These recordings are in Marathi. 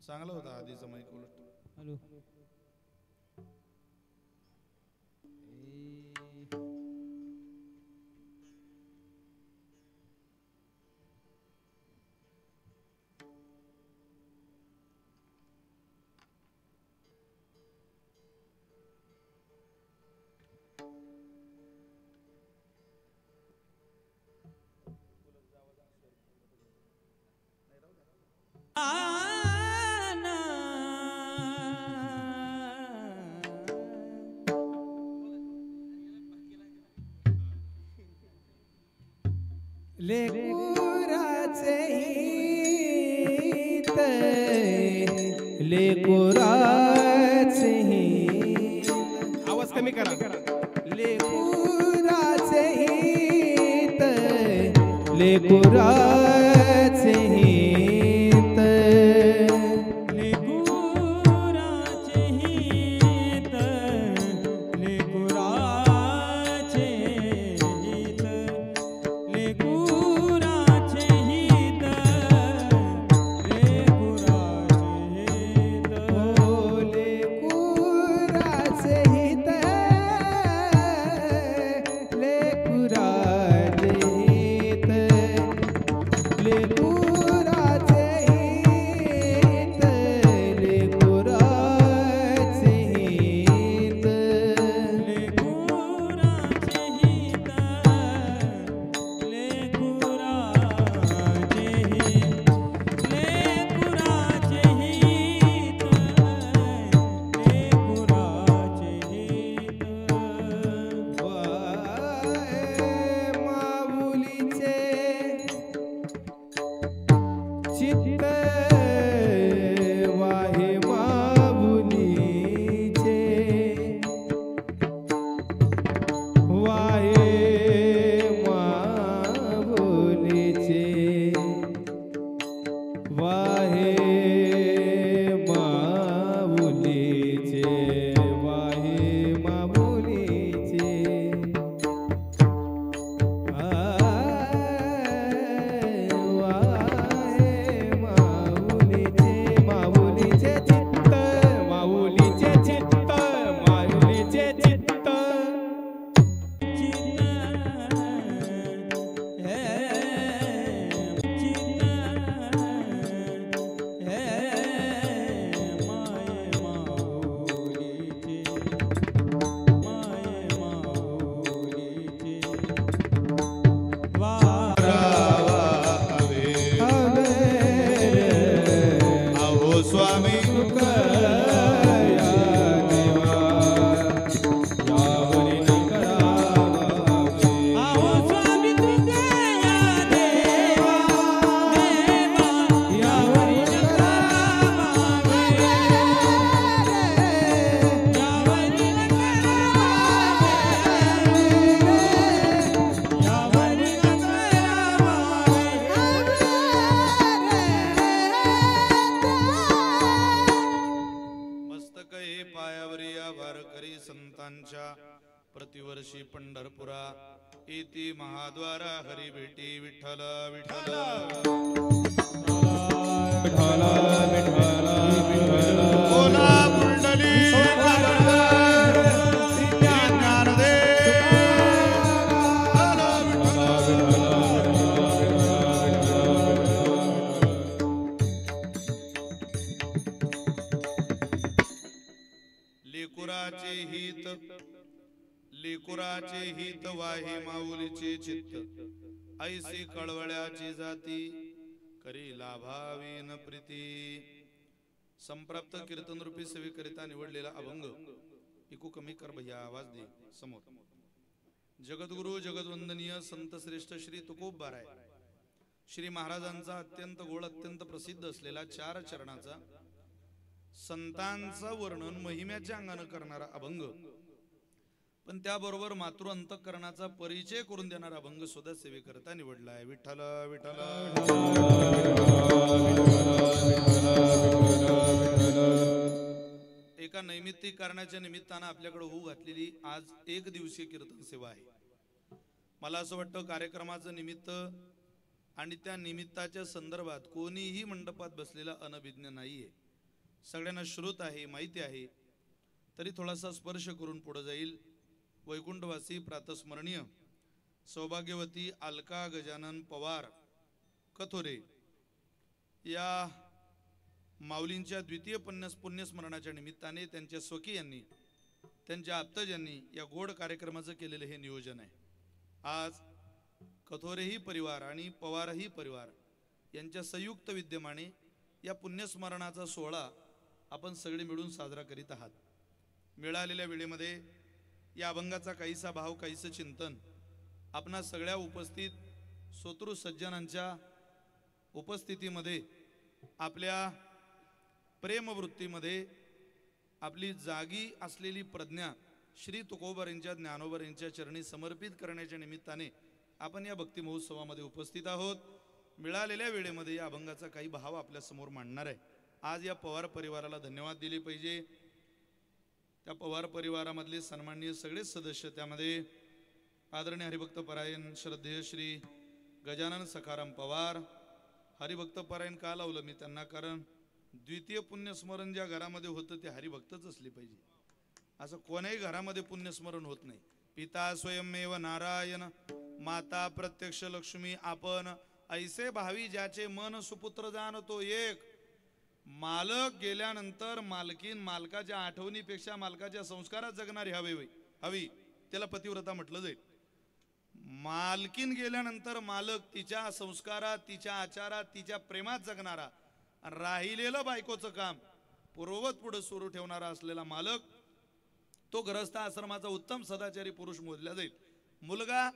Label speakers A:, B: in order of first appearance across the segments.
A: चांगला होता आधीचा माईक उलट.
B: हॅलो लेकुराचे हित लेकुराचे हित आवाज कमी करा. लेकुराचे हित लेकुराचे हित लेकुराचे हित लेकुराचे हित लेकुराचे हित लेकुराचे हित हो लेकुराचे हित लेकुराचे हित लेकुराचे हित लेकुराचे हित लेकुराचे हित लेकुराचे हित लेकुराचे हित लेकुराचे हित वाहे माऊलीचे चित्त वाहे माऊलीचे वाहे माऊलीचे वाहे माऊलीचे वाहे माऊलीचे वाहे माऊलीचे चित्त माऊलीचे चित्त माऊलीचे चित्त
A: स्वामी वारकरी संतांच्या प्रतिवर्षी पंढरपुरा येती महाद्वारा हरी भेटी विठ्ठल विठ्ठल विठ्ठल विठ्ठल बोला पुंडली लेकुराचे हित लेकुराचे हित वाहे माऊलीचे चित्त ऐसी कळवळ्याची जाती करी लाभावी न प्रीती. संप्राप्त कीर्तन रूपी सेवेकरिता निवडलेला अभंग इकू कमी कर भैया आवाज दे समोर. जगद्गुरु जगद्वंदनीय संत श्रेष्ठ श्री तुकोबराय श्री महाराजांचा अत्यंत गोड अत्यंत प्रसिद्ध असलेला 4 चरणाचा संतांचा वर्णन महिम्याच्या अंगाने करणारा अभंग, पण त्याबरोबर मातृ अंतःकरणाचा परिचय करून देणारा अभंग सुद्धा सेवेकरता निवडलाय. विठ्ठल विठ्ठल एका नैमित्तिक कारणाच्या निमित्तानं आपल्याकडे होऊ घातलेली आज 1 दिवसीय कीर्तन सेवा आहे. मला असं वाटतं कार्यक्रमाचं निमित्त आणि त्या निमित्ताच्या संदर्भात कोणीही मंडपात बसलेला अनभिज्ञ नाहीये. सगळ्यांना श्रुत आहे, माहिती आहे, तरी थोडासा स्पर्श करून पुढे जाईल. वैकुंठवासी प्रातस्मरणीय सौभाग्यवती अलका गजानन पवार कथोरे या माऊलींच्या द्वितीय पुण्यस्मरणाच्या निमित्ताने त्यांच्या स्वकीयांनी, त्यांच्या आप्तजांनी या गोड कार्यक्रमाचं केलेलं हे नियोजन आहे. आज कथोरेही परिवार आणि पवारही परिवार यांच्या संयुक्त विद्यमाने या पुण्यस्मरणाचा सोहळा आपण सगळे मिळून साजरा करीत आहात. मिळालेल्या वेळेमध्ये या अभंगाचा काहीसा भाव, काहीसं चिंतन आपणा सगळ्या उपस्थित सोतृ सज्जनांच्या उपस्थितीमध्ये, आपल्या प्रेमवृत्तीमध्ये आपली जागी असलेली प्रज्ञा श्री तुकोबर यांच्या, ज्ञानोबर यांच्या चरणी समर्पित करण्याच्या निमित्ताने आपण या भक्ती महोत्सवामध्ये उपस्थित आहोत. मिळालेल्या वेळेमध्ये या अभंगाचा काही भाव आपल्या समोर मांडणार आहे. आज या पवार परिवाराला धन्यवाद दिले पाहिजे. त्या पवार परिवारामधले सन्माननीय सगळे सदस्य, त्यामध्ये आदरणीय हरिभक्त परायण श्रद्धेय श्री गजानन सखाराम पवार. हरिभक्त परायण का लावलं मी त्यांना, कारण द्वितीय पुण्यस्मरण ज्या घरामध्ये होतं ते हरिभक्तच असले पाहिजे. असं कोणाही घरामध्ये पुण्यस्मरण होत नाही. पिता स्वयंमेव नारायण, माता प्रत्यक्ष लक्ष्मी आपण, ऐसे भावी ज्याचे मन सुपुत्र जाणतो एक. मालक गेल्यानंतर मालकीन, मालकाच्या आठवणीपेक्षा मालकाच्या संस्कारात जगणारी हवी, त्याला पतिव्रता म्हटलं जाईल. मालकीन गेल्यानंतर मालक तिच्या संस्कारात, तिच्या आचारात, तिच्या प्रेमात जगणारा, राहिलेलं बायकोचं काम पूर्ववत पुढे सुरू ठेवणारा असलेला मालक, तो गृहस्थ आश्रमाचा उत्तम सदाचारी पुरुष मोजला जाईल. मुलगा,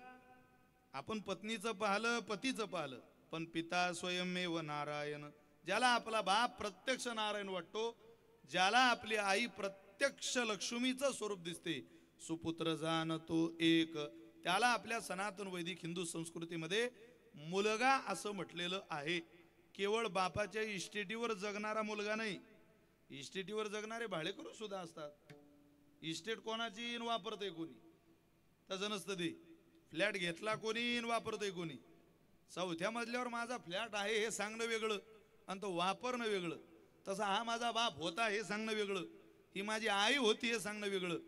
A: आपण पत्नीचं पाहलं, पतीचं पाहलं, पण पिता स्वयंमेव नारायण, ज्याला आपला बाप प्रत्यक्ष नारायण वाटतो, ज्याला आपली आई प्रत्यक्ष लक्ष्मीचं स्वरूप दिसते, सुपुत्र जाणतो एक, त्याला आपल्या सनातन वैदिक हिंदू संस्कृतीमध्ये मुलगा असं म्हटलेलं आहे. केवळ बापाच्या इस्टेटीवर जगणारा मुलगा नाही, इस्टेटीवर जगणारे भाडेकरू सुद्धा असतात. इस्टेट कोणाची वापरते कोणी, तसं नसतं ते. फ्लॅट घेतला कोणी वापरतोय कोणी. चौथ्या मजल्यावर माझा फ्लॅट आहे हे सांगणं वेगळं आणि तो वापरणं वेगळं. तसा हा माझा बाप होता हे सांगणं वेगळं, ही माझी आई होती हे सांगणं वेगळं,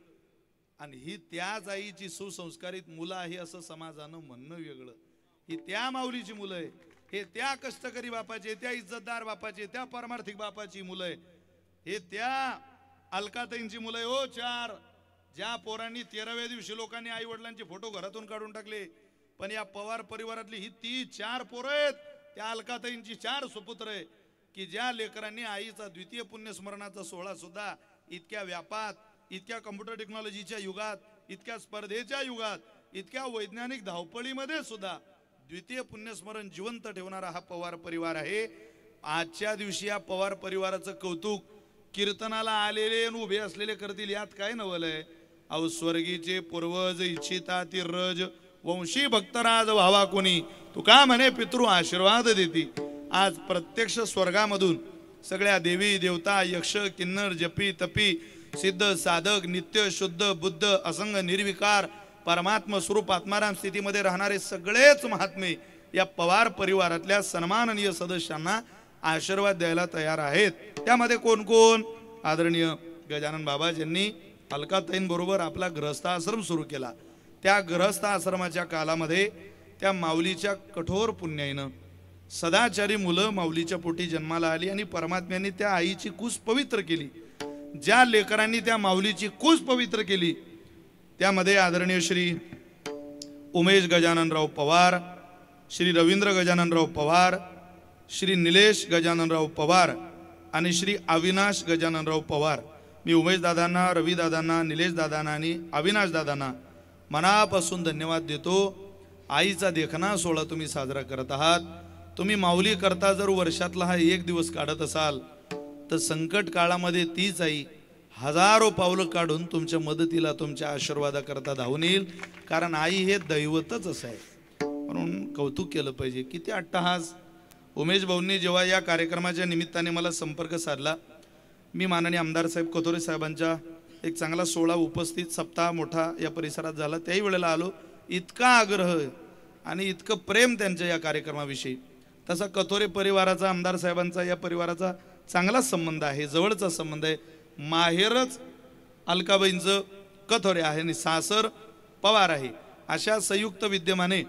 A: आणि ही त्याच आईची सुसंस्कारित मुलं आहे असं समाजानं म्हणणं वेगळं. ही त्या माऊलीची मुलं आहे, हे त्या कष्टकरी बापाचे, त्या इज्जतदार बापाचे, त्या परमार्थिक बापाची मुलं आहे, हे त्या अलकाताईंची मुलं आहे. हो चार, ज्या पोरांनी 13व्या दिवशी लोकांनी आई वडिलांचे फोटो घरातून काढून टाकले, पण या पवार परिवारातली ही ती 4 पोरं आहेत, त्या अलकाताईंची 4 सुपुत्र आहे, की ज्या लेकरांनी आईचा द्वितीय पुण्यस्मरणाचा सोहळा सुद्धा इतक्या व्यापात, इतक्या कम्प्युटर टेक्नॉलॉजीच्या युगात, इतक्या स्पर्धेच्या युगात, इतक्या वैज्ञानिक धावपळीमध्ये सुद्धा द्वितीय पुण्यस्मरण जिवंत ठेवणारा हा पवार परिवार आहे. आजच्या दिवशी या पवार परिवाराचं कौतुक कीर्तनाला आलेले आणि उभे असलेले करतील, यात काय नवलंय. अहो स्वर्गीचे पूर्वज इच्छिता तिरज, वंशी भक्तराज व्हावा कोणी, तुका म्हणे पितृ आशीर्वाद देती. आज प्रत्यक्ष स्वर्गामधून सगळ्या देवी देवता, यक्ष किन्नर, जपी तपी, सिद्ध साधक, नित्य शुद्ध बुद्ध, असंग निर्विकार परमात्मा स्वरूप आत्माराम स्थितीमध्ये राहणारे सगळेच महात्मे या पवार परिवारातल्या सन्माननीय सदस्यांना आशीर्वाद द्यायला तयार आहेत. त्यामध्ये कोण कोण? आदरणीय गजानन बाबा ज्यांनी अलकाताईंबरोबर आपला गृहस्थाश्रम सुरू केला. त्या गृहस्थाश्रमाच्या कालामध्ये त्या माऊलीच्या कठोर पुण्याईनं सदाचारी मुलं माऊलीच्या पोटी जन्माला आली आणि परमात्म्यांनी त्या आईची कूस पवित्र केली. ज्या लेकरांनी त्या माऊलीची कूस पवित्र केली त्यामध्ये आदरणीय श्री उमेश गजाननराव पवार, श्री रवींद्र गजाननराव पवार, श्री निलेश गजाननराव पवार आणि श्री अविनाश गजाननराव पवार. मी उमेश दादांना, रवी दादांना, निलेश दादांना आणि अविनाश दादांना मनापासून धन्यवाद देतो. आईचा देखणा सोहळा तुम्ही साजरा करत आहात. तुम्ही माऊली करता जर वर्षातला हा एक दिवस काढत असाल तर संकट काळामध्ये तीच आई हजारो पावलं काढून तुमच्या मदतीला, तुमच्या आशीर्वादाकरता धावून येईल. कारण आई हे दैवतच असं आहे, म्हणून कौतुक केलं पाहिजे. किती अट्टहास. उमेश भाऊंनी जेव्हा या कार्यक्रमाच्या निमित्ताने मला संपर्क साधला, मी माननीय आमदार साहेब कथोरे साहेबांच्या एक चांगला सोहळा उपस्थित सप्ताह मोठा या परिसरात झाला, त्याही वेळेला आलो. इतका आग्रह आणि इतकं प्रेम त्यांच्या या कार्यक्रमाविषयी. तसा कथोरे परिवाराचा, आमदार साहेबांचा या परिवाराचा चांगलाच संबंध आहे, जवळचा संबंध आहे. माहेरच अलकाबाईंचं कथोरे आहे आणि सासर पवार आहे. अशा संयुक्त विद्यमाने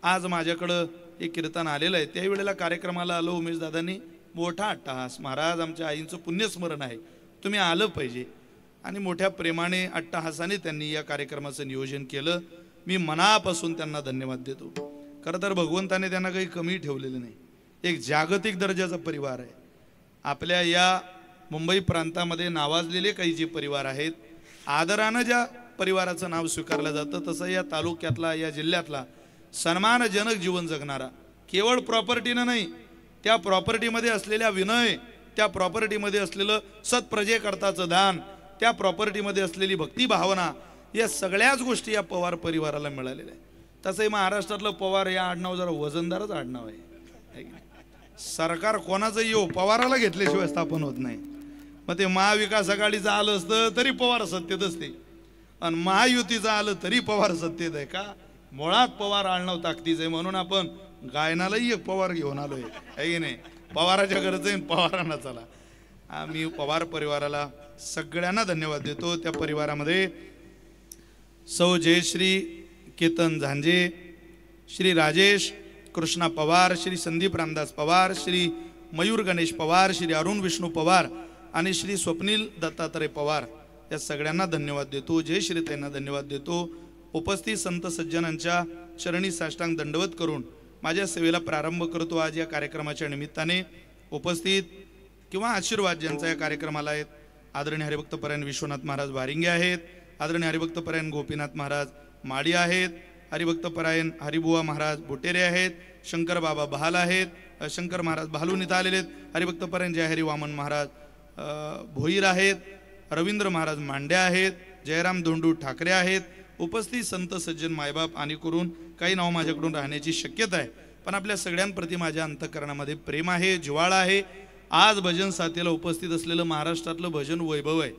A: आज माझ्याकडं एक कीर्तन आलेलं आहे. त्याही वेळेला कार्यक्रमाला आलो. उमेशदादांनी मोठा अट्टहास, महाराज आमच्या आईंचं पुण्यस्मरण आहे, तुम्ही आलं पाहिजे, आणि मोठ्या प्रेमाने अट्टहासाने त्यांनी या कार्यक्रमाचं नियोजन केलं. मी मनापासून त्यांना धन्यवाद देतो. खरं तर भगवंताने त्यांना काही कमी ठेवलेलं नाही. एक जागतिक दर्जाचा परिवार आहे. आपल्या या मुंबई प्रांतामध्ये नावाजलेले काही जे परिवार आहेत, आदरानं ज्या परिवाराचं नाव स्वीकारलं जातं, तसं या तालुक्यातला, या जिल्ह्यातला सन्मानजनक जीवन जगणारा, केवळ प्रॉपर्टीनं नाही, त्या प्रॉपर्टीमध्ये असलेल्या विनय, त्या प्रॉपर्टीमध्ये असलेलं सत्प्रजेकरताचं दान, त्या प्रॉपर्टीमध्ये असलेली भक्ती भावना, या सगळ्याच गोष्टी या पवार परिवाराला मिळालेल्या आहेत. तसंही महाराष्ट्रातलं पवार या आडनाव जरा वजनदारच आडनाव आहे. सरकार कोणाचं येऊ, पवाराला घेतल्याशिवाय स्थापन होत नाही. मग ते महाविकास आघाडीचं आलं असतं तरी पवार सत्तेत असते, आणि महायुतीचं आलं तरी पवार सत्तेत आहे. का? मुळात पवार आडनाव ताकदीच आहे. म्हणून आपण गायनालाही एक पवार घेऊन आलोय, आहे की नाही? पवाराच्या गरज आहे, पवारांना चला. आम्ही पवार परिवाराला सगळ्यांना धन्यवाद देतो. त्या परिवारामध्ये सौ जयश्री केतन झांजे, श्री राजेश कृष्णा पवार, श्री संदीप रामदास पवार, श्री मयूर गणेश पवार, श्री अरुण विष्णू पवार आणि श्री स्वप्नील दत्तात्रय पवार, या सगळ्यांना धन्यवाद देतो. जयश्रीताईंना धन्यवाद देतो. उपस्थित संत सज्जनांच्या चरणी साष्टांग दंडवत करून माझ्या सेवेला प्रारंभ करतो. आज या कार्यक्रमाच्या निमित्ताने उपस्थित किंवा आशीर्वाद ज्यांचा या कार्यक्रमाला आहेत, आदरणीय हरिभक्तपरायण विश्वनाथ महाराज वारिंगे आहेत, आदरणीय हरिभक्तपरायण गोपीनाथ महाराज माडी आहेत, हरिभक्तपरायण हरिबुवा महाराज बोटेरे आहेत, शंकर बाबा बहाल आहेत, शंकर महाराज बहालून इथं आलेले आहेत, हरिभक्तपरायण जयहरी वामन महाराज भोईर आहेत, रवींद्र महाराज मांड्या आहेत, जयराम धोंडू ठाकरे आहेत. उपस्थित संत सज्जन मायबाप आणि करून काही नाव माझ्याकडून राहण्याची शक्यता आहे, पण आपल्या सगळ्यांप्रती माझ्या अंतःकरणामध्ये प्रेम आहे, जिव्हाळा आहे. आज भजन साथीला उपस्थित असलेलं महाराष्ट्रातलं भजन वैभव आहे.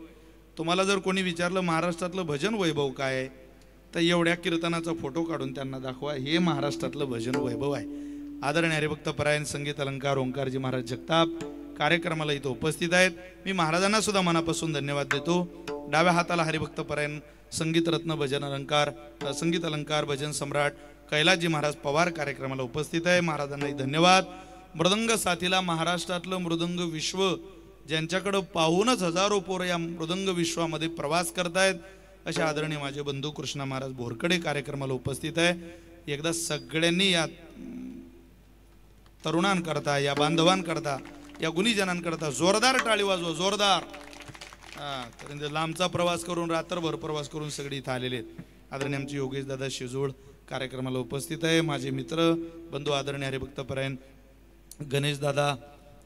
A: तुम्हाला जर कोणी विचारलं महाराष्ट्रातलं भजन वैभव काय आहे, तर एवढ्या कीर्तनाचा फोटो काढून त्यांना दाखवा, हे महाराष्ट्रातलं भजन वैभव आहे. आदरणीय हरिभक्तपरायण संगीत अलंकार ओंकारजी महाराज जगताप कार्यक्रमाला इथं उपस्थित आहेत. मी महाराजांना सुद्धा मनापासून धन्यवाद देतो. डाव्या हाताला हरिभक्तपरायण संगीत रत्न भजन अलंकार संगीत अलंकार भजन सम्राट कैलासजी महाराज पवार कार्यक्रमाला उपस्थित आहे. महाराजांनाही धन्यवाद. मृदंग साथीला महाराष्ट्रातलं मृदंग विश्व, ज्यांच्याकडं पाहूनच हजारो पोरं या मृदंग विश्वामध्ये प्रवास करतायत, अशा आदरणीय माझे बंधू कृष्णा महाराज भोरकडे कार्यक्रमाला उपस्थित आहे. एकदा सगळ्यांनी या तरुणांकरता, या बांधवांकरता, या गुणीजनांकरता जोरदार टाळी वाजवा, जोरदार. कारण लांबचा प्रवास करून, रात्रभर प्रवास करून सगळे इथं आलेले आहेत. आदरणीय आमचे योगेश दादा शिजोळ कार्यक्रमाला उपस्थित आहे. माझे मित्र बंधू आदरणीय हरिभक्तपरायण गणेश दादा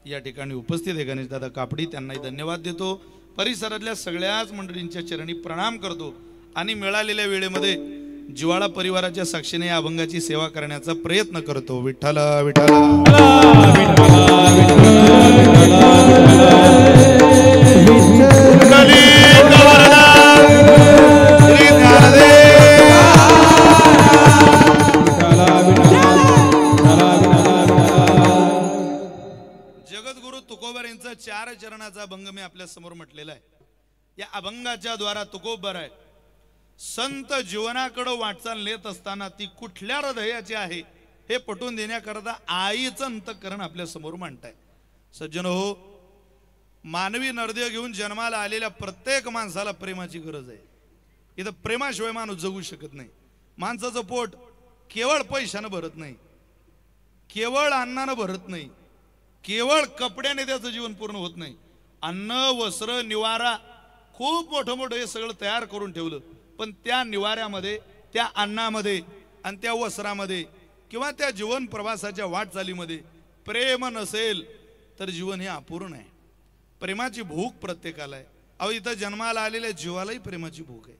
A: या ठिकाणी उपस्थित आहे, गणेश दादा कापडी, त्यांनाही धन्यवाद देतो. परिसरातल्या सगळ्याच मंडळींच्या चरणी प्रणाम करतो आणि मिळालेल्या वेळेमध्ये जिवाळा परिवाराच्या साक्षीने या अभंगाची सेवा करण्याचा प्रयत्न करतो. विठ्ठल विठ्ठल जगद्गुरु तुकोबर यांचा 4 चरणाचा अभंग मी आपल्या समोर म्हटलेला आहे. या अभंगाच्या द्वारा तुकोबर आहे संत जीवनाकडे वाटचाल नेत असताना ती कुठल्या हृदयाची आहे हे पटवून देण्याकरता आईचं अंतःकरण आपल्या समोर मांडताय. सज्जन हो, मानवी नरदेह घेऊन जन्माला आलेल्या प्रत्येक माणसाला प्रेमाची गरज आहे. इथं प्रेमाशिवाय माणूस जगू शकत नाही. माणसाचं पोट केवळ पैशानं भरत नाही, केवळ अन्नानं भरत नाही, केवळ कपड्याने त्याचं जीवन पूर्ण होत नाही. अन्न वस्त्र निवारा खूप मोठं मोठं हे सगळं तयार करून ठेवलं, पण त्या निवाऱ्यामध्ये, त्या अन्नामध्ये आणि त्या वस्त्रामध्ये किंवा त्या जीवन प्रवासाच्या वाटचालीमध्ये प्रेम नसेल तर जीवन हे अपूर्ण आहे. प्रेमाची भूक प्रत्येकाला आहे. अहो, इथं जन्माला आलेल्या जीवालाही प्रेमाची भूक आहे,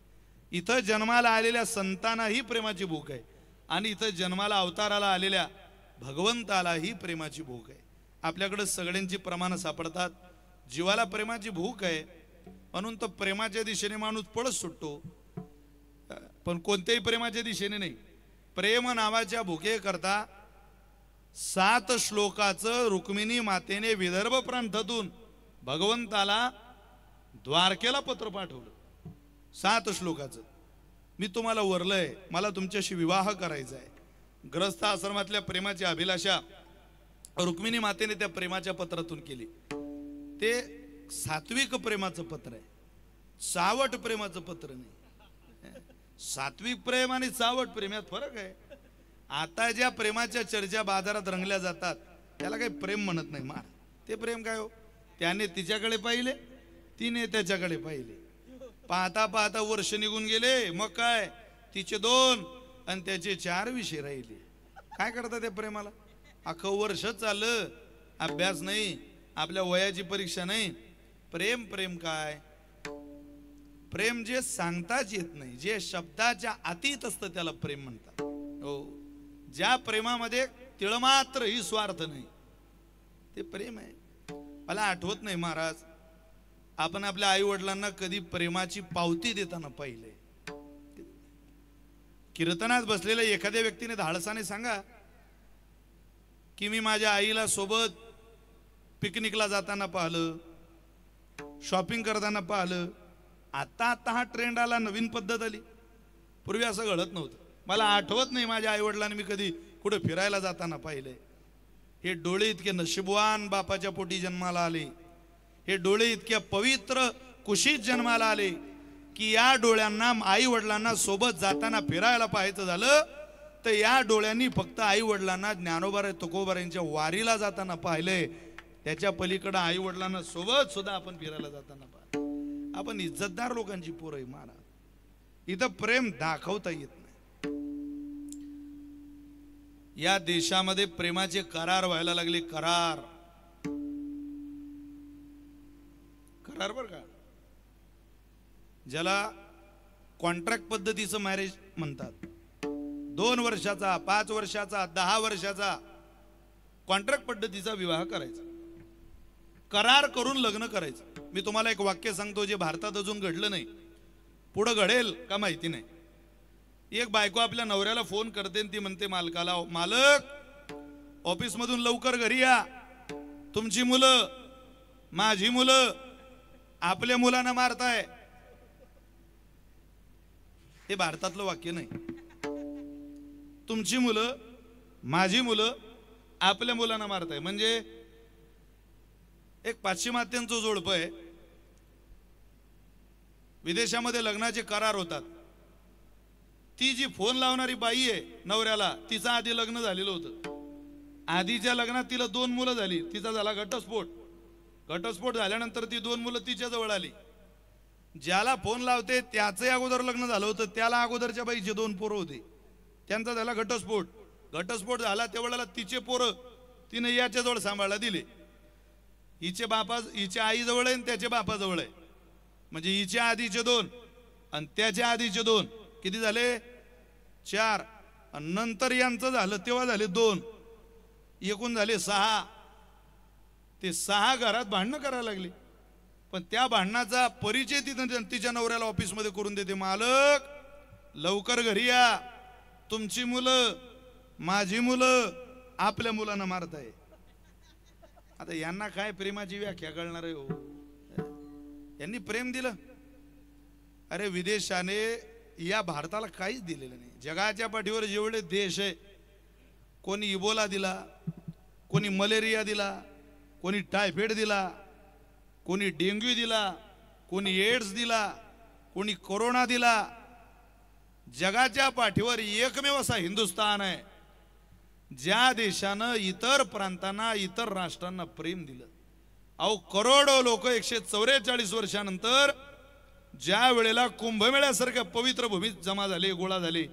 A: इथं जन्माला आलेल्या संतांनाही प्रेमाची भूक आहे, आणि इथं जन्माला अवताराला आलेल्या भगवंतालाही प्रेमाची भूक आहे. आपल्याकडे सगळ्यांची प्रमाणं सापडतात. जीवाला प्रेमाची भूक आहे म्हणून तो प्रेमाच्या दिशेने माणूस पळत सुटतो, पण कोणत्याही प्रेमाच्या दिशेने नाही. प्रेम नावाच्या भुके करता 7 श्लोकाचं रुक्मिणी मातेने विदर्भ प्रांतातून भगवंताला द्वारकेला पत्र पाठवलं 7 श्लोकाचं. मी तुम्हाला वरलंय, मला तुमच्याशी विवाह करायचा आहे. ग्रस्त आश्रमातल्या प्रेमाची अभिलाषा रुक्मिणी मातेने त्या प्रेमाच्या पत्रातून केली. ते सात्विक प्रेमाचं पत्र आहे, चावट प्रेमाचं पत्र नाही. सात्विक प्रेम आणि चावट प्रेम यात फरक आहे. आता ज्या प्रेमाच्या चर्चा बाजारात रंगल्या जातात त्याला काही प्रेम म्हणत नाही. मार ते प्रेम काय हो? त्याने तिच्याकडे पाहिले, तिने त्याच्याकडे पाहिले, पाहता पाहता वर्ष निघून गेले. मग काय, तिचे 2 आणि त्याचे 4 विषय राहिले. काय करता त्या प्रेमाला? अख्खं वर्ष चाललं, अभ्यास नाही, आपल्या वयाची परीक्षा नाही. प्रेम प्रेम काय? प्रेम जे सांगताच येत नाही, जे शब्दाच्या अतीत असतं त्याला प्रेम म्हणतात. हो, ज्या प्रेमामध्ये तिळमात्र ही स्वार्थ नाही ते प्रेम आहे. मला आठवत नाही महाराज, आपण आपल्या आई वडिलांना कधी प्रेमाची पावती देताना पाहिले? कीर्तनात बसलेल्या एखाद्या व्यक्तीने धाडसाने सांगा की मी माझ्या आईला सोबत पिकनिकला जाताना पाहिलं, शॉपिंग करताना पाहिलं. आता आता हा ट्रेंड आला, नवीन पद्धत आली. पूर्वी असं घडत नव्हतं. मला आठवत नाही माझ्या आई वडिलांनी मी कधी कुठे फिरायला जाताना पाहिलंय. हे डोळे इतके नशीबवान बापाच्या पोटी जन्माला आले, हे डोळे इतक्या पवित्र कुशीत जन्माला आले की या डोळ्यांना आई वडिलांना सोबत जाताना फिरायला पाहायचं झालं तर या डोळ्यांनी फक्त आई वडिलांना ज्ञानोबा तुकोबारांच्या वारीला जाताना पाहिलंय. त्याच्या पलीकडे आई वडिलांना सोबत सुद्धा आपण फिरायला जाताना पाहिलं. आपण इज्जतदार लोकांची पोरं आहे महाराज. इथं प्रेम दाखवता येत नाही. या देशामध्ये प्रेमाचे करार व्हायला लागले. करार करार बर का, ज्याला कॉन्ट्रॅक्ट पद्धतीचं मॅरेज म्हणतात. 2 वर्षाचा, 5 वर्षाचा, 10 वर्षाचा कॉन्ट्रॅक्ट पद्धतीचा विवाह करायचा, करार करून लग्न करायचं. मी तुम्हाला एक वाक्य सांगतो जे भारतात अजून घडलं नाही, पुढे घडेल का माहिती नाही. एक बायको आपल्या नवऱ्याला फोन करते आणि ती म्हणते मालकाला, मालक ऑफिस मधून लवकर घरी या, तुमची मुलं, माझी मुलं आपल्या मुलांना मारताय. हे भारतातलं वाक्य नाही. तुमची मुलं, माझी मुलं आपल्या मुलांना मारताय म्हणजे एक पाश्चिमात्यांचं जोडप आहे. विदेशामध्ये लग्नाचे करार होतात. ती जी फोन लावणारी बाई आहे नवऱ्याला, तिचं आधी लग्न झालेलं होतं. आधीच्या लग्नात तिला 2 मुलं झाली, तिचा झाला घटस्फोट. घटस्फोट झाल्यानंतर ती 2 मुलं तिच्या जवळ आली. ज्याला फोन लावते त्याचे अगोदर लग्न झालं होतं, त्याला अगोदरच्या बाईचे 2 पोरं होते, त्यांचा झाला घटस्फोट. घटस्फोट झाला त्यावेळेला तिचे पोरं तिने याच्या जवळ सांभाळला दिले. हिच्या आई जवळ आहे आणि त्याच्या बापा जवळ आहे. म्हणजे हिच्या आधीचे 2 आणि त्याच्या आधीचे 2 किती झाले? 4. आणि नंतर यांचं झालं तेव्हा झाले 2, एकूण झाले 6. ते 6 घरात भांडणं करायला लागले. पण त्या भांडणाचा परिचय तिच्या नवऱ्याला ऑफिस मध्ये करून देते. मालक लवकर घरी या, तुमची मुलं, माझी मुलं आपल्या मुलांना मारताय. आता यांना काय प्रेमाची व्याख्या कळणार आहे हो? यांनी प्रेम दिलं? अरे विदेशाने या भारताला काहीच दिलेलं नाही. जगाच्या पाठीवर जेवढे देश आहे, कोणी इबोला दिला, कोणी मलेरिया दिला, कोणी टायफॉइड दिला, कोणी डेंग्यू दिला, कोणी एड्स दिला, कोणी कोरोना दिला. जगाच्या पाठीवर एकमेव असा हिंदुस्थान आहे ज्या देशानं इतर प्रांतांना, इतर राष्ट्रांना प्रेम दिलं. अहो करोडो लोक 144 वर्षानंतर ज्या वेळेला कुंभमेळ्यासारख्या पवित्र भूमीत जमा झाले, गोळा झाले,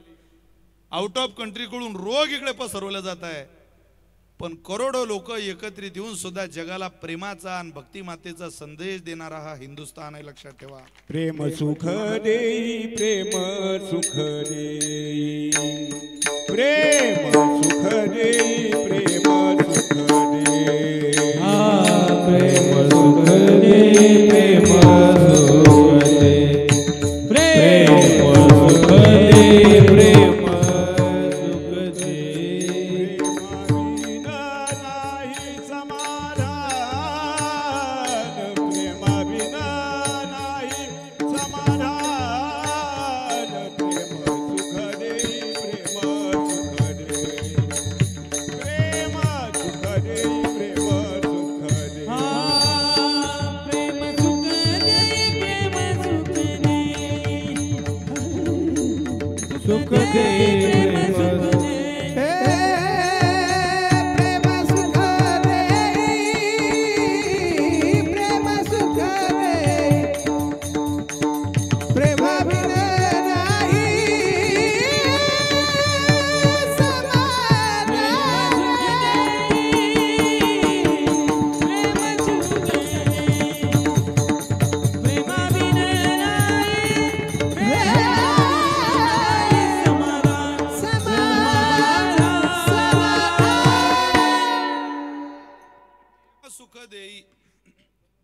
A: आउट ऑफ कंट्रीकडून रोग इकडे पसरवला जात आहे, पण करोडो लोक एकत्रित येऊन सुद्धा जगाला प्रेमाचा आणि भक्ती मातेचा संदेश देणारा हा हिंदुस्थान आहे. लक्षात ठेवा.
B: प्रेम सुख देई, प्रेम सुख देई, प्रेम सुख देई, प्रेम सुख देई, प्रेम सुख देई, प्रेम सुख देई, प्रेम सुख देई, प्रेम सुख देई,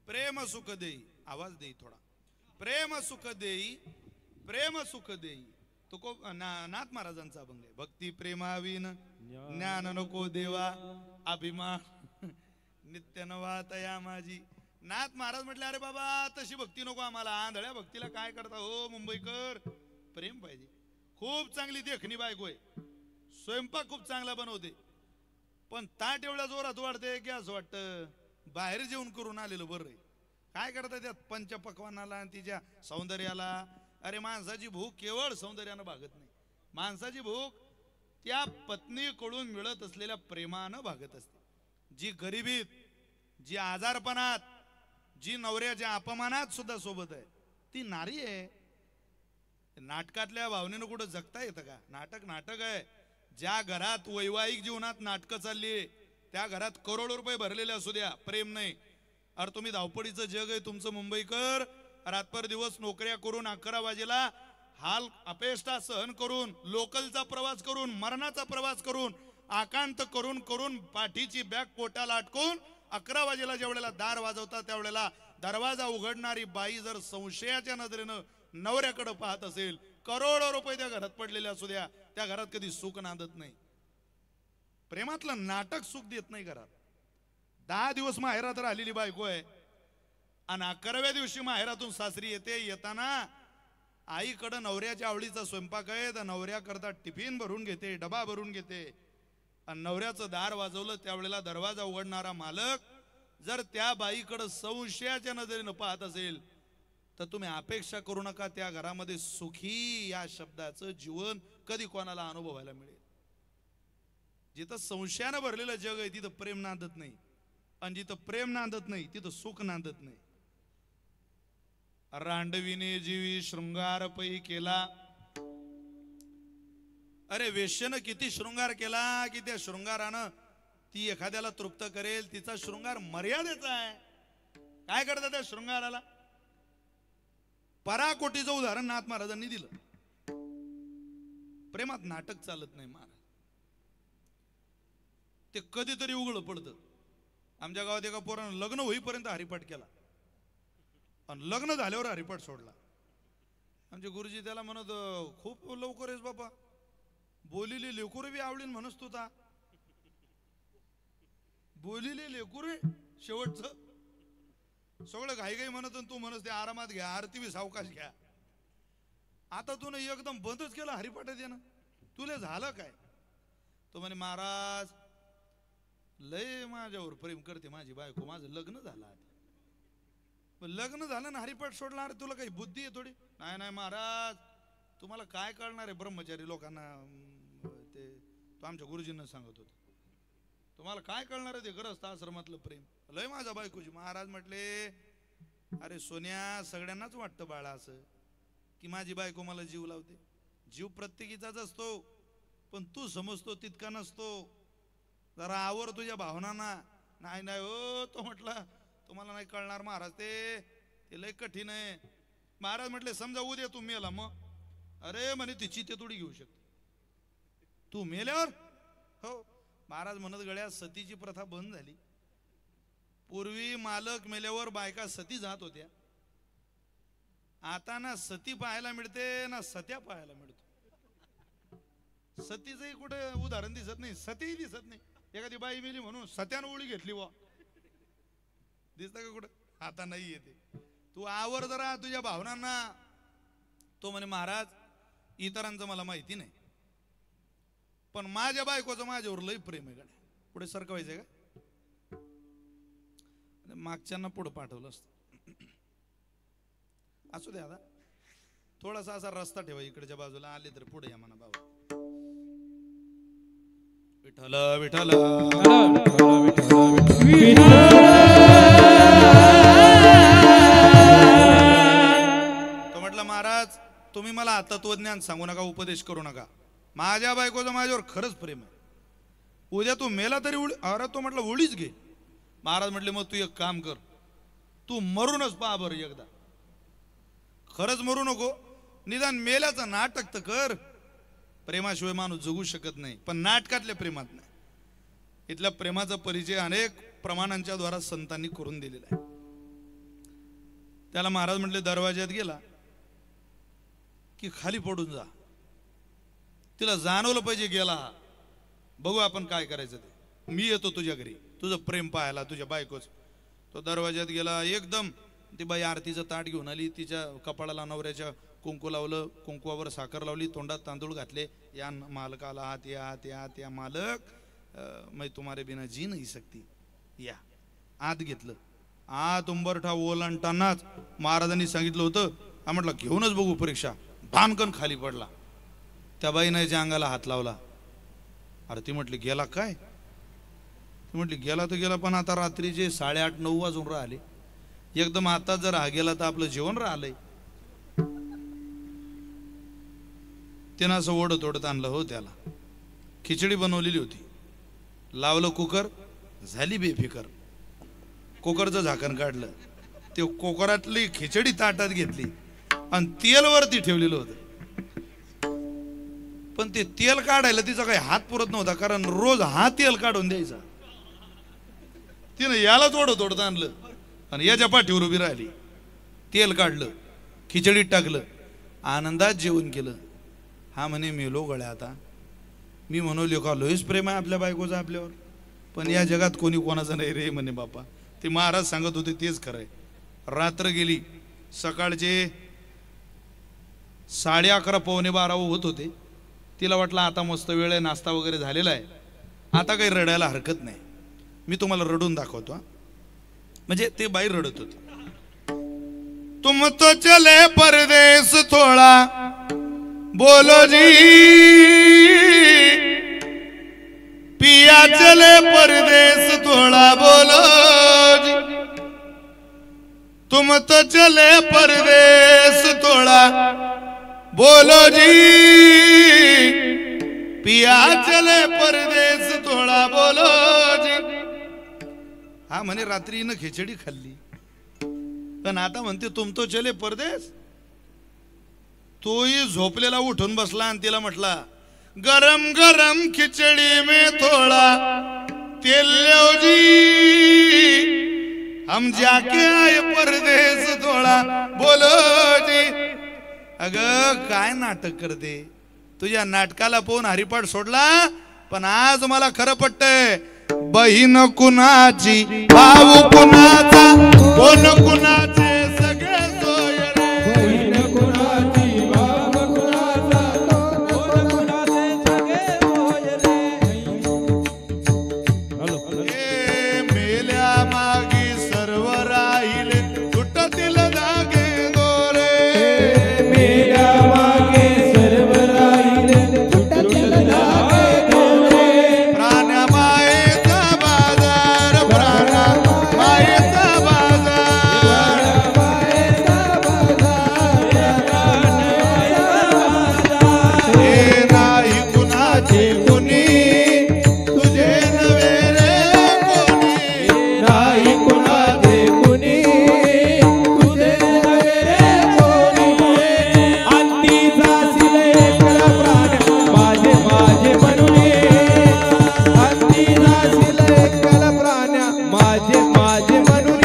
A: प्रेम सुख देई, आवाज देई थोडा, प्रेम सुख देई, प्रेम सुख देई. नाथ महाराजांचा अभंग आहे. भक्ती प्रेमाविन ज्ञान नको देवा, अभिमान नित्य नवा तया माझी. नाथ महाराज म्हटले अरे बाबा तशी भक्ती नको आम्हाला, आंधळ्या भक्तीला काय करता हो मुंबईकर. प्रेम पाहिजे. खूप चांगली देखणी बायको आहे, स्वयंपाक खूप चांगला बनवते, पण ताट एवढ्या जोरात वाढते की असं वाटतं बाहेर जेवण करून आलेलं बरं आहे. काय करता त्यात पंचपक्वानाला आणि तिच्या सौंदर्याला. अरे माणसाची भूक केवळ सौंदर्यानं भागत नाही, माणसाची भूक त्या पत्नीकडून मिळत असलेल्या प्रेमानं भागत असते. जी गरिबीत, जी आजारपणात, जी नवऱ्याच्या अपमानात सुद्धा सोबत आहे ती नारी आहे. नाटकातल्या भावनेनं कुठं जगता येतं का? नाटक नाटक आहे. ज्या घरात वैवाहिक जीवनात नाटकं चालली त्या घरात करोडो रुपये भरलेले असू द्या, प्रेम नाही. अरे तुम्ही धावपडीचं जग आहे तुमचं मुंबईकर. रातभर दिवस नोकऱ्या करून 11 वाजेला हाल अपेष्टा सहन करून, लोकलचा प्रवास करून, मरणाचा प्रवास करून, आकांत करून करून पाठीची बॅग पोटाला अटकून 11 वाजेला ज्यावेळेला दार वाजवतात त्यावेळेला दरवाजा उघडणारी बाई जर संशयाच्या नजरेनं नवऱ्याकडे पाहत असेल, करोडो रुपये त्या घरात पडलेले असू द्या, त्या घरात कधी सुख नांदत नाही. प्रेमातलं नाटक सुख देत नाही घरात. 10 दिवस माहेरात राहिलेली बायको आहे आणि 11व्या दिवशी माहेरातून सासरी येते. येताना आईकडं नवऱ्याच्या आवडीचा स्वयंपाक आहे, तर नवऱ्याकरता टिफिन भरून घेते, डबा भरून घेते. आणि नवऱ्याचं दार वाजवलं त्यावेळेला दरवाजा उघडणारा मालक जर त्या बाईकडं संशयाच्या नजरेनं पाहत असेल तर तुम्ही अपेक्षा करू नका त्या घरामध्ये सुखी या शब्दाचं जीवन कधी कोणाला अनुभवायला मिळेल. जिथं संशयानं भरलेलं जग आहे तिथं प्रेम नांदत नाही, आणि जिथं प्रेम नांदत नाही तिथं सुख नांदत नाही. रांडवीने जीवी शृंगार पै केला. अरे वेश्येनं किती शृंगार केला की त्या शृंगारानं ती एखाद्याला तृप्त करेल. तिचा शृंगार मर्यादेचा आहे. काय करतात त्या शृंगाराला? पराकोटीचं उदाहरण नाथ महाराजांनी दिलं. प्रेमात नाटक चालत नाही महाराज, ते कधीतरी उघड पडतं. आमच्या गावात एका पोरानं लग्न होईपर्यंत हरिपाठ केला आणि लग्न झाल्यावर हरिपाठ सोडला. आमचे गुरुजी त्याला म्हणत खूप लवकर आहेस बाबा, बोलिले लेकुरे बी आवडीन म्हणस तू ता, बोलिले लेकुरे शेवटचं सगळं घाई घाई म्हणत तू म्हणस ते आरामात घ्या, आरती बी सावकाश घ्या. आता तू ना एकदम बंदच केलं हरिपाठ देणं. तुला झालं काय? तो म्हणे महाराज लय माझ्यावर प्रेम करते माझी बायको, माझं लग्न झालं. आता लग्न झालं ना हरिपाठ सोडला. अरे तुला काही बुद्धी आहे थोडी? नाही नाही महाराज तुम्हाला काय कळणार आहे ब्रह्मचारी लोकांना. ते तो आमच्या गुरुजींना सांगत होता, तुम्हाला काय कळणार आहे ते गृहस्थ आश्रमातलं प्रेम. लय माझ्या बायकोची. महाराज म्हटले अरे सोन्या सगळ्यांनाच वाटतं बाळा असं की माझी बायको मला जीव लावते. जीव प्रत्येकीचाच असतो, पण तू समजतो तितका नसतो. जरा आवर तुझ्या भावनांना. नाही नाही हो तो म्हटला तुम्हाला नाही कळणार महाराज, ते लय कठीण आहे. महाराज म्हटले समजा उद्या तू मेला मग. अरे म्हणे तिची ते थोडी घेऊ शकते तू मेल्यावर. हो महाराज म्हणत गळ्या सतीची प्रथा बंद झाली. पूर्वी मालक मेल्यावर बायका सती जात होत्या. आता ना सती पाहायला मिळते ना सत्या पाहायला मिळतो. सतीचंही कुठे उदाहरण दिसत नाही, सतीही दिसत नाही. एखादी बाई मेली म्हणून सत्यानं ओळी घेतली वा, दिसत का कुठं? आता नाही येते. तू आवर जरा तुझ्या भावनांना. तो म्हणे महाराज इतरांचं मला माहिती नाही, पण माझ्या बायकोचं माझ्यावर लय प्रेम आहे. गाड्या पुढे सरकवायचंय का? मागच्यांना पुढे पाठवलं असतं. असू द्या आता थोडासा असा रस्ता ठेवा इकडच्या बाजूला. आले तर पुढे या म्हणा बाबा. विठ्ठल विठ्ठल तो म्हटलं महाराज तुम्ही मला तत्वज्ञान सांगू नका, उपदेश करू नका. माझ्या बायकोचं माझ्यावर खरंच प्रेम आहे. उद्या तू मेला तरी उडी. अरे तो म्हटलं उडीच घे. महाराज म्हटले मग तू एक काम कर, तू मरूनच पहा बरं एकदा. खरंच मरू नको, निदान मेल्याचं नाटक तर कर. प्रेमाशिवाय माणूस जगू शकत नाही, पण नाटकातल्या प्रेमात नाही. इथल्या प्रेमाचा परिचय अनेक प्रमाणांच्या द्वारा संतांनी करून दिलेला आहे. त्याला महाराज म्हटले दरवाज्यात गेला की खाली पडून जा. तिला जाणवलं पाहिजे गेला, बघू आपण काय करायचं ते, मी येतो तुझ्या घरी तुझं प्रेम पाहायला तुझ्या बायकोच. तो दरवाज्यात गेला, एकदम ती बाई आरतीचं ताट घेऊन आली, तिच्या कपाळाला नवऱ्याच्या कुंकू लावलं, कुंकुवावर साखर लावली, तोंडात तांदूळ घातले. या मालकाला हात या, हात या, हात या. मालक मैं तुम्हारे बिना जी नाही सकती, या. आत घेतलं. आत उंबरठा ओलांडतानाच महाराजांनी सांगितलं होतं, म्हटलं घेऊनच बघू परीक्षा. भानकन खाली पडला. त्या बाईने याच्या अंगाला हात लावला. अरे ती म्हटली गेला काय? ती म्हटली गेला तर गेला, पण आता रात्रीचे 8:30-9 वाजून राहिले. एकदम आता जर हा गेला तर आपलं जेवण राहिलंय. त्यानं असं ओढत ओढत आणलं हो त्याला. खिचडी बनवलेली होती, लावलं कुकर, झाली बेफिकर. कुकरचं झाकण काढलं, ते कुकरातली खिचडी ताटात घेतली आणि तेल वरती ठेवलेलं होतं. पण ते तेल काढायला तिचा काही हात पुरत नव्हता, कारण रोज हा तेल काढून द्यायचा. तिनं यालाच ओढत ओढत आणलं आणि याच्या पाठीवर उभी राहिली. तेल काढलं, खिचडीत टाकलं, आनंदात जेवण केलं. हा म्हणे मेलो गळ्या आता. मी म्हणलो का लोहीच प्रेम आहे आपल्या बायकोचं आपल्यावर, पण या जगात कोणी कोणाचं नाही रे म्हणे बापा. ते महाराज सांगत होते तेच खरंय. रात्र गेली, सकाळचे 11:30 12 होत होते. तिला वाटलं आता मस्त वेळ आहे, नाश्ता वगैरे झालेला आहे, आता काही रडायला हरकत नाही. मी तुम्हाला रडून दाखवतो. म्हणजे ते बाई रडत होती. तुम तो चले परदेस थोडा बोलो जी, पिया चले परदेस थोड़ा बोलो जी. तुम तो चले परदेस थोड़ा बोलो जी, पिया चले परदेस थोड़ा बोलो जी. हा म्हणे रात्रीनं खिचडी खाल्ली, पण आता म्हणते तुम तो चले परदेस. तोही झोपलेला उठून बसला आणि तिला म्हटला गरम गरम खिचड़ी में थोड़ा तेल लो जी, हम जाके आए परदेस थोड़ा बोलो जी. अगं काय नाटक करते, तुझ्या नाटकाला पाहून हरिपाठ सोडला, पण आज मला खरं पटतंय. बहीण कुणाची भाऊ कुणाचा, कोण कुणाचे सगळे सोय रे. बहीण कुणाची भाऊ कुणाचा, कोण कुणाचे सगळे सोय रे. हे मेल्या मागी सर्व राहिले, तुटतील धागे दोरे. मेल्या मागे सर्व राहिले, तुटतील धागे दोरे. प्राण्या मायेचा बाजार, प्राण्या मायेचा बाजार, हे नाही कुणाचे कुणी, तुझे नवे रे कोणी. नाही कुणाचे कुणी, तुझे नवे रे कोणी. अंती जाशील एकला प्राण माझे माझे म्हणून. अंती जाशील एकला प्राण माझे माझे म्हणून.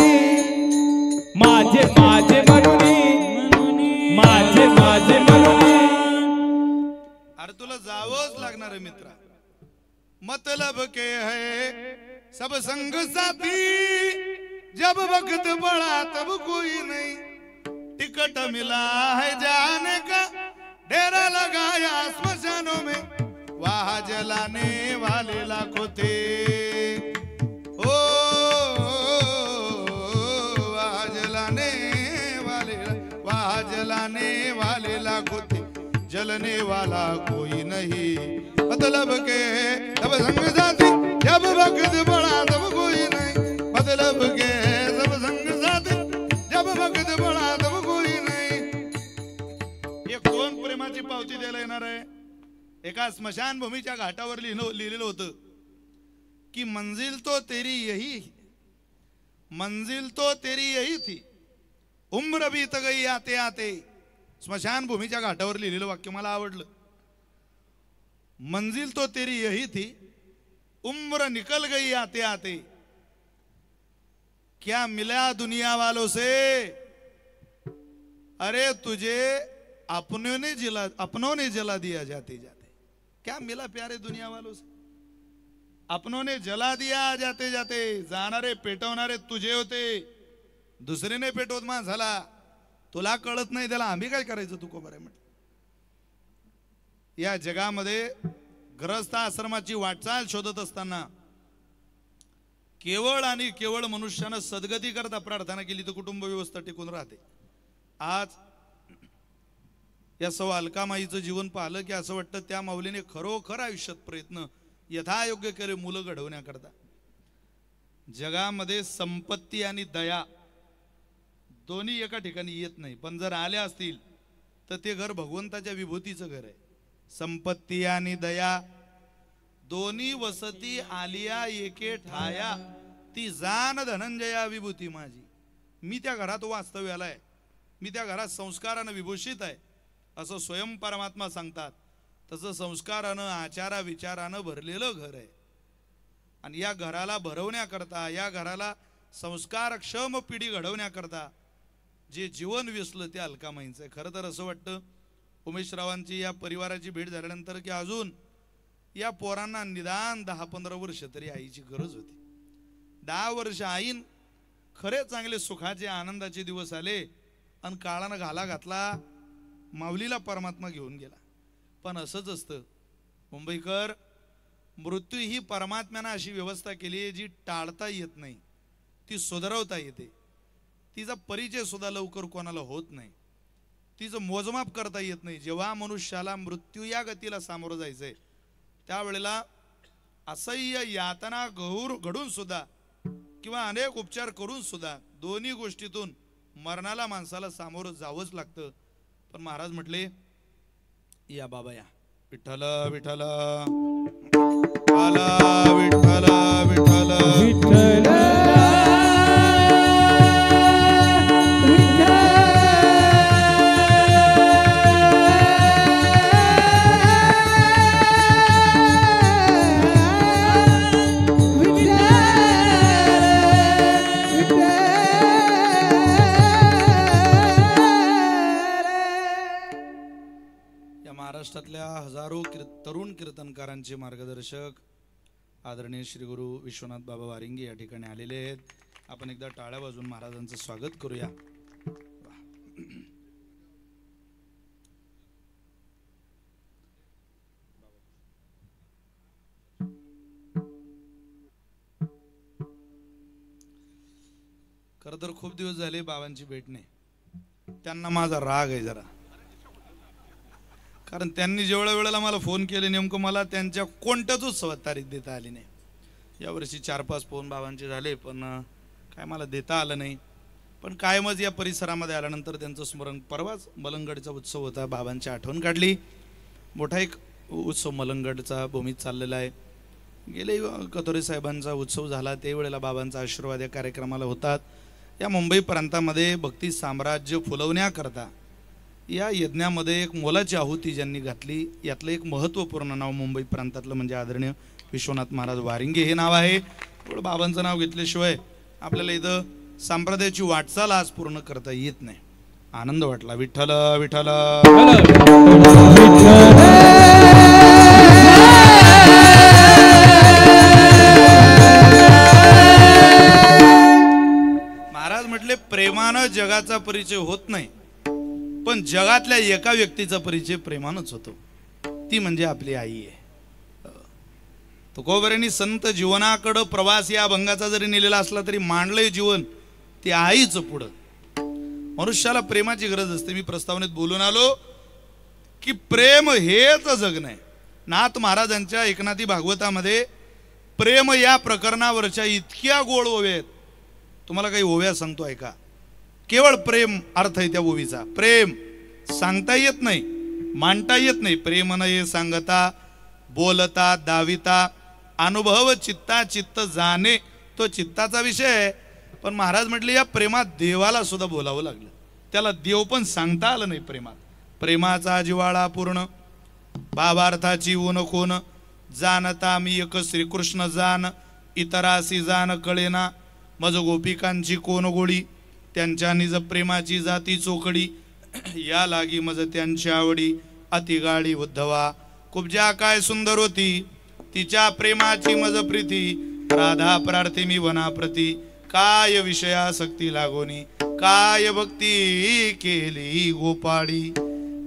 A: माझे माझे म्हणून, माझे माझे म्हणून. अरे तुला जावंच लागणार आहे मित्रा. मतलब के है सब संग साथी, जब वक्त पड़ा तब कोई नहीं. टिकट मिला है जाने का, डेरा लगाया स्मशानों में. वहां जलाने वाले लाखों थे, ओ वहां जलाने वाले, वहां जलाने वाले लाखों थे, जलने वाला कोई नहीं. मतलब के सब संग साथी, जब वक्त पड़ा तब कोई नहीं. मतलब के सब संग साथी, जब वक्त पड़ा तब कोई नहीं. हे कोण प्रेमाची पावती द्यायला येणार आहे? एका स्मशान भूमीच्या घाटावर लिहिलेलं होतं की मंजिल तो तेरी यही, मंजिल तो तेरी यही थी, उम्र बीत गई आते आते. स्मशान भूमीच्या घाटावर लिहिलेलं वाक्य मला आवडलं. मंजिल तो तेरी यही थी, उम्र निकल गई आते आते. क्या मिला दुनिया वालों से, अरे तुझे अपनों ने जला दिया जाते जाते, क्या मिला प्यारे दुनिया वालों से? अपनों ने जला दिया जाते जाते, जाणारे पेटवणारे तुझे होते, दुसरीने पेटवत माणसाला, तुला कळत नाही त्याला आम्ही काय करायचं? तू कोबर आहे म्हटलं. या जगामध्ये ग्रस्त आश्रमाची वाटचाल शोधत असताना केवळ आणि केवळ मनुष्यानं सद्गती करता प्रार्थना केली तर कुटुंब व्यवस्था टिकून राहते. आज या सौ अलकामाईचं जीवन पाहिलं की असं वाटतं त्या माऊलीने खरोखर आयुष्यात प्रयत्न यथायोग्य केले मुलं घडवण्याकरता. जगामध्ये संपत्ती आणि दया दोन्ही एका ठिकाणी येत नाही, पण जर आल्या असतील तर ते घर भगवंताच्या विभूतीचं घर आहे. संपत्ती आणि दया दोन्ही वसती आलिया एके ठाया, ती जाण धनंजया विभूती माझी. मी त्या घरात वास्तव्याला आहे, मी त्या घरात संस्कारानं विभूषित आहे असं स्वयं परमात्मा सांगतात. तसं संस्कारानं आचारा विचारानं भरलेलं घर आहे. आणि या घराला भरवण्याकरता, या घराला संस्कारक्षम पिढी घडवण्याकरता जे जीवन विसलं ते अलकामाईंचं आहे. खरं तर असं वाटतं उमेशरावांची या परिवाराची भेट झाल्यानंतर की अजून या पोरांना निदान 10-15 वर्ष तरी आईची गरज होती. 10 वर्ष आईन खरे चांगले सुखाचे आनंदाचे दिवस आले आणि काळानं घाला घातला, माऊलीला परमात्मा घेऊन गेला. पण असंच असतं मुंबईकर, मृत्यू ही परमात्म्यानं अशी व्यवस्था केली आहे जी टाळता येत नाही, ती सुधारवता येते. तिचा परिचय सुद्धा लवकर कोणाला होत नाही, तिचं मोजमाप करता येत नाही. जेव्हा मनुष्याला मृत्यू या गतीला सामोरं जायचंय त्यावेळेला असह्य यातना घडून सुद्धा किंवा अनेक उपचार करून सुद्धा दोन्ही गोष्टीतून मरणाला माणसाला सामोरं जावंच लागतं. पण महाराज म्हटले, या बाबा या, विठ्ठल विठ्ठल आला, विठ्ठल विठ्ठल विठ्ठल. महाराष्ट्रातल्या हजारो तरुण कीर्तनकारांचे मार्गदर्शक आदरणीय श्री गुरु विश्वनाथ बाबा वारिंगे या ठिकाणी आलेले आहेत. आपण एकदा टाळ्या वाजवून महाराजांचं स्वागत करूया. खर तर खूप दिवस झाले बाबांची भेट नाही. त्यांना माझा राग आहे जरा, कारण त्यांनी जेवढ्या वेळेला मला फोन केले नेमकं मला त्यांच्या कोणत्याच उत्सवात तारीख देता आली नाही. यावर्षी 4-5 फोन बाबांचे झाले पण काय मला देता आलं नाही. पण कायमच या परिसरामध्ये आल्यानंतर त्यांचं स्मरण, परवाच मलंगडचा उत्सव होता, बाबांची आठवण काढली. मोठा एक उत्सव मलंगडचा भूमीत चाललेला आहे. गेले कतोरे साहेबांचा उत्सव झाला त्यावेळेला बाबांचा आशीर्वाद या कार्यक्रमाला होतात. या मुंबई प्रांतामध्ये भक्ती साम्राज्य फुलवण्याकरता या यज्ञामध्ये एक मोलाची आहुती ज्यांनी घातली, यातलं एक महत्त्वपूर्ण नाव मुंबई प्रांतातलं म्हणजे आदरणीय विश्वनाथ महाराज वारिंगे हे नाव आहे. थोडं बाबांचं नाव घेतल्याशिवाय आपल्याला इथं संप्रदायाची वाटचाल आज पूर्ण करता येत नाही. आनंद वाटला. विठ्ठल विठ्ठल महाराज म्हटले, प्रेमानं जगाचा परिचय होत नाही, पण जगातल्या एका व्यक्तीचा परिचय प्रेमानच होतो, ती म्हणजे आपली आई आहे. तुकोबऱ्यांनी संत जीवनाकडं प्रवास या अभंगाचा जरी नेलेला असला तरी मांडलंय जीवन ते आईचं पुढं. मनुष्याला प्रेमाची गरज असते. मी प्रस्तावनेत बोलून आलो की प्रेम हेच जगणं आहे. नाथ महाराजांच्या एकनाथी भागवतामध्ये प्रेम या प्रकरणावरच्या इतक्या गोड ओव्या आहेत. तुम्हाला काही ओव्या सांगतो ऐका. केवळ प्रेम अर्थ आहे त्या ओवीचा. प्रेम सांगता येत नाही, मांडता येत नाही. प्रेम नये सांगता, बोलता, दाविता, अनुभव चित्ता चित्त जाणे, तो चित्ताचा विषय आहे. पण महाराज म्हटले या प्रेमात देवाला सुद्धा बोलावं लागलं. त्याला देव पण सांगता आलं नाही प्रेमात. प्रेमाचा जिवाळा पूर्ण, भावार्थाची ऊन कोण, जाणता मी एक श्रीकृष्ण जाण, इतरासी जाण कळेना, मज गोपिकांची कोण गोळी, त्यांच्या निज प्रेमाची जाती चोकडी, या लागी मज त्यांच्या आवडी अति गाडी उद्धवा कुब्जा काय सुंदर होती तिच्या प्रेमाची मज प्रीती राधा प्रार्थी मी वनाप्रती काय विषयासक्ती लागोनी काय भक्ती केली गोपाळी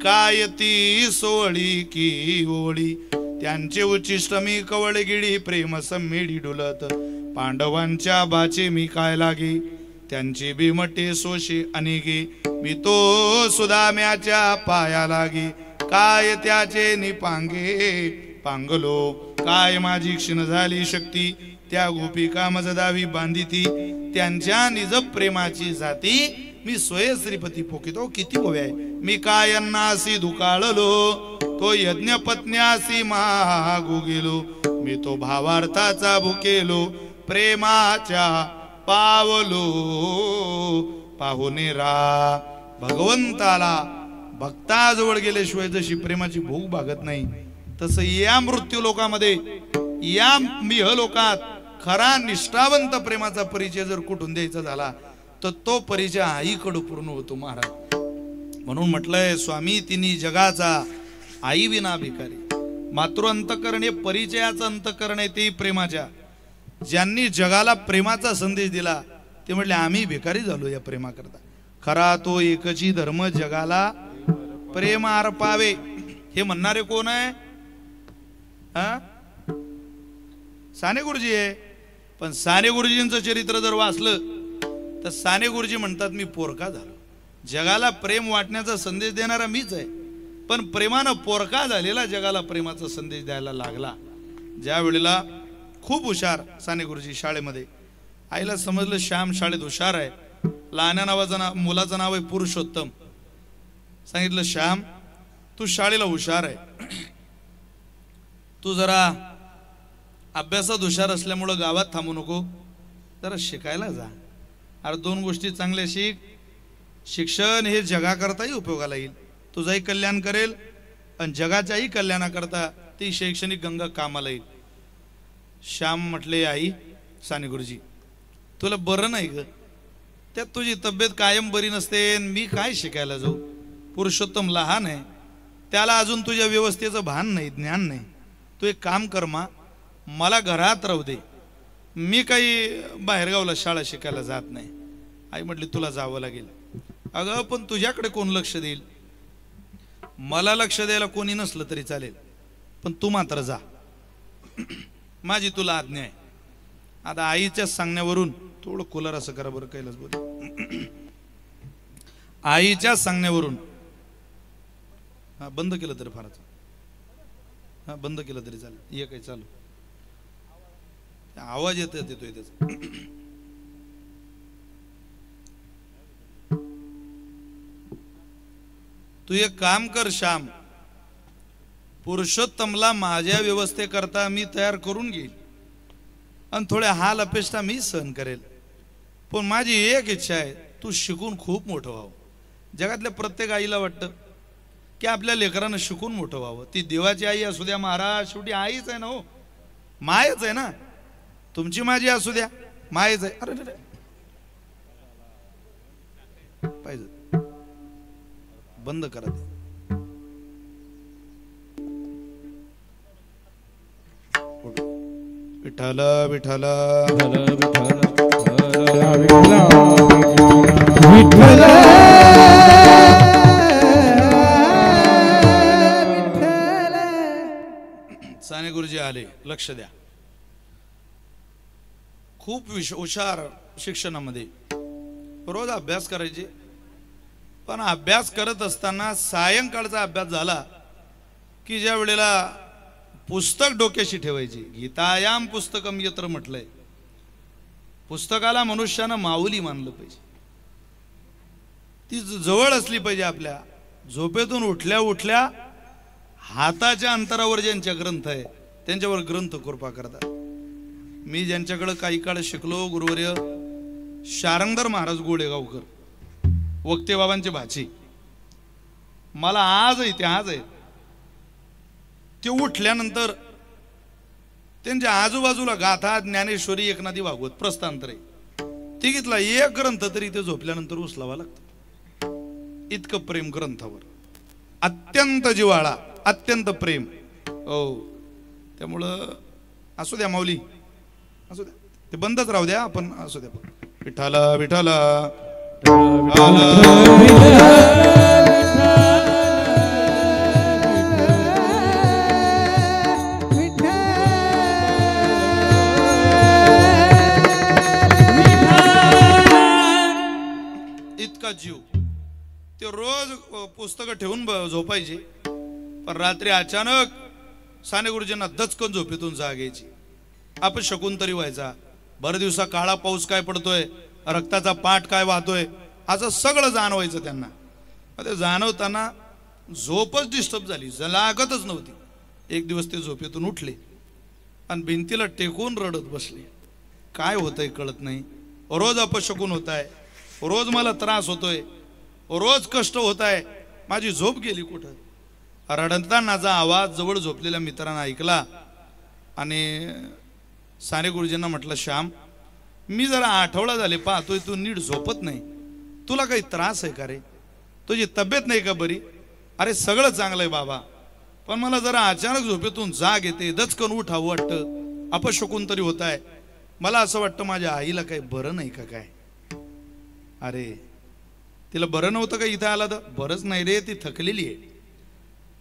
A: काय ती सोळी की ओळी त्यांचे उच्चिष्ट मी कवळगिडी प्रेम सम्मेडी डुलत पांडवांच्या बाचे मी काय लागे त्यांची भीमटे सोशे अनेके मी तो सुदाम्याच्या पाया लागे काय त्याचे निपांगे पांगलो काय माझी क्षीण झाली शक्ती त्या गोपिका मजदावी बांधिती त्यांच्या निज प्रेमाची जाती मी स्वय श्रीपती पोकितो किती गोव्या आहे मी कायन्नासी दुकाळलो तो यज्ञ पत्न्यासी मागू गेलो मी तो भावार्थाचा भुकेलो प्रेमाच्या पावलो पाहुणे रा भगवंताला भक्ताजवळ गेल्याशिवाय जशी प्रेमाची भूक भागत नाही तसं या मृत्यू लोकामध्ये या मिह लोकात खरा निष्ठावंत प्रेमाचा परिचय जर कुठून द्यायचा झाला तर तो परिचय आईकडे पूर्ण होतो महाराज. म्हणून म्हटलंय स्वामी तिन्ही जगाचा आई विना भिकारी मातृ अंतकरण हे परिचयाचं अंतकरण आहे ते प्रेमाच्या. ज्यांनी जगाला प्रेमाचा संदेश दिला ते म्हटले आम्ही भिकारी झालो या प्रेमाकरता. खरा तो एकची धर्म जगाला प्रेम अर्पावे हे म्हणणारे कोण आहे? साने गुरुजी आहे. पण साने गुरुजींचं चरित्र जर वाचलं तर साने गुरुजी म्हणतात मी पोरका झालो. जगाला प्रेम वाटण्याचा संदेश देणारा मीच आहे पण प्रेमानं पोरका झालेला जगाला प्रेमाचा संदेश द्यायला लागला. ज्या वेळेला खूप हुशार साने गुरुजी शाळेमध्ये आईला समजलं श्याम शाळेत हुशार आहे. लहान्या नावाचं मुलाचं नाव आहे पुरुषोत्तम. सांगितलं श्याम तू शाळेला हुशार आहे तू जरा अभ्यासात हुशार असल्यामुळं गावात थांबू नको जरा शिकायला जा. अरे दोन गोष्टी चांगल्या शिक. शिक्षण हे जगाकरताही उपयोगाला येईल तुझंही कल्याण करेल आणि जगाच्याही कल्याणाकरता ती शैक्षणिक गंगा कामाला येईल. श्याम म्हटले आई साने गुरुजी तुला बरं नाही ग त्यात तुझी तब्येत कायम बरी नसते मी काय शिकायला जाऊ. पुरुषोत्तम लहान आहे त्याला अजून तुझ्या व्यवस्थेचं भान नाही ज्ञान नाही. तू एक काम कर मला घरात राहू दे मी काही बाहेरगावला शाळा शिकायला जात नाही. आई म्हटली तुला जावं लागेल. अगं पण तुझ्याकडे कोण लक्ष देईल? मला लक्ष द्यायला कोणी नसलं तरी चालेल पण तू मात्र जा माझी तुला आज्ञा आहे. आता आईच्या सांगण्यावरून थोडं कुलर असं करा बरं कैलास बोल. आईच्या सांगण्यावरून हा बंद केलं तरी फारच हा बंद केलं तरी चालेल. ये काय चालू आवाज येतोय त्याचा. तू एक काम कर श्याम पुरुषोत्तमला माझ्या व्यवस्थेकरता मी तयार करून घेईल आणि थोड्या हाल अपेक्षा मी सहन करेल पण माझी एक इच्छा आहे तू शिकून खूप मोठं व्हावं. जगातल्या प्रत्येक आईला वाटतं की आपल्या लेकरानं शिकून मोठं व्हावं. ती देवाची आई असू द्या महाराज शेवटी आईच आहे ना हो मायच आहे ना. तुमची माझी असू द्या मायच आहे. अरे पाहिजे बंद करा ते. विठ्ठल विठ्ठल विठ्ठल साने गुरुजी आले. लक्ष द्या. खूप हुशार शिक्षणामध्ये रोज अभ्यास करायचे पण अभ्यास करत असताना सायंकाळचा अभ्यास झाला की ज्या वेळेला पुस्तक डोक्याशी ठेवायची. गीतायाम पुस्तकम यत्र म्हटलंय. पुस्तकाला मनुष्यानं माऊली मानलं पाहिजे. ती जवळ असली पाहिजे आपल्या. झोपेतून उठल्या उठल्या हाताच्या अंतरावर ज्यांच्या ग्रंथ आहे त्यांच्यावर ग्रंथ कृपा करतात. मी ज्यांच्याकडे काही काळ शिकलो गुरुवर्य शारंगधर महाराज गोडेगावकर वक्ते बाबांचे भाची. मला आज आहे ते उठल्यानंतर त्यांच्या आजूबाजूला गाथा ज्ञानेश्वरी एकनाथी भागवत प्रस्थांतर आहे तिघीतला एक ग्रंथ तरी ते झोपल्यानंतर उचलावा लागतो. इतकं प्रेम ग्रंथावर, अत्यंत जिव्हाळा, अत्यंत प्रेम. हो, त्यामुळं असू द्या माऊली, असू द्या, ते बंदच राहू द्या, आपण असू द्या. विठाला विठाला इतका जीव. ते रोज पुस्तकं ठेवून झोपायचे, पण रात्री अचानक साने गुरुजींना दचकन झोपेतून जाग यायची. आपण शकून तरी व्हायचा. भर दिवसा काळा पाऊस काय पडतोय, रक्ताचा पाठ काय वाहतोय, असं सगळं जाणवायचं त्यांना. ते जाणवताना झोपच डिस्टर्ब झाली, लागतच नव्हती. एक दिवस ते झोपेतून उठले आणि भिंतीला टेकून रडत बसले. काय होतंय कळत नाही, रोज अपशकून होत आहे, रोज मला त्रास होतोय, रोज कष्ट होत आहे, माझी झोप गेली कुठं. रडतानाचा आवाज जवळ झोपलेल्या मित्रांना ऐकला आणि साने गुरुजींना म्हटलं, श्याम, मी जरा आठवडा झाले पाहतोय तू नीट झोपत नाही, तुला काही त्रास आहे का रे? तुझी तब्येत नाही का बरी? अरे सगळं चांगलं आहे बाबा, पण मला जरा अचानक झोपेतून जाग येते, दचकन उठावं वाटतं, अपशकून तरी होत आहे. मला असं वाटतं माझ्या आईला काही बरं नाही का काय. अरे तिला बरं नव्हतं का इथं आला तर? बरंच नाही रे, ती थकलेली आहे.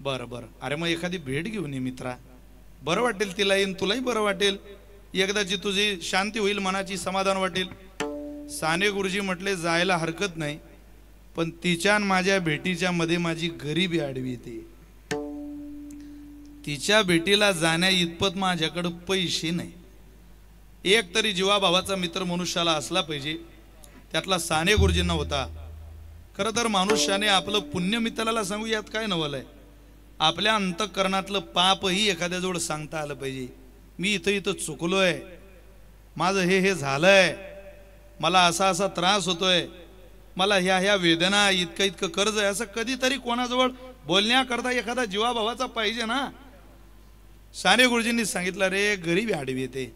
A: बरं बरं, अरे मग एखादी भेट घेऊन ये मित्रा, बरं वाटेल तिला, येईन तुलाही बरं वाटेल, एकदाची तुझी शांती होईल, मनाची समाधान वाटेल. साने गुरुजी म्हटले, जायला हरकत नाही, पण तिच्या आणि माझ्या भेटीच्या मध्ये माझी गरिबी आडवी येते. तिच्या भेटीला जाण्या इतपत माझ्याकडे पैसे नाही. एक तरी जीवाभावाचा मित्र मनुष्याला असला पाहिजे, त्यातला साने गुरुजींना होता. खरं तर मनुष्याने आपलं पुण्य मित्राला सांगू यात काय नवल आहे. आपल्या अंतःकरणातलं पापही एखाद्याजवळ सांगता आलं पाहिजे. मी इथं इथं चुकलोय, माझं हे झालंय, मला असा असा त्रास होतोय, मला ह्या वेदना, इतकं इतकं कर्ज आहे, असं कधीतरी कोणाजवळ बोलण्याकरता एखादा जीवाभावाचा पाहिजे ना. साने गुरुजींनी सांगितलं, रे गरीबी आडवी येते.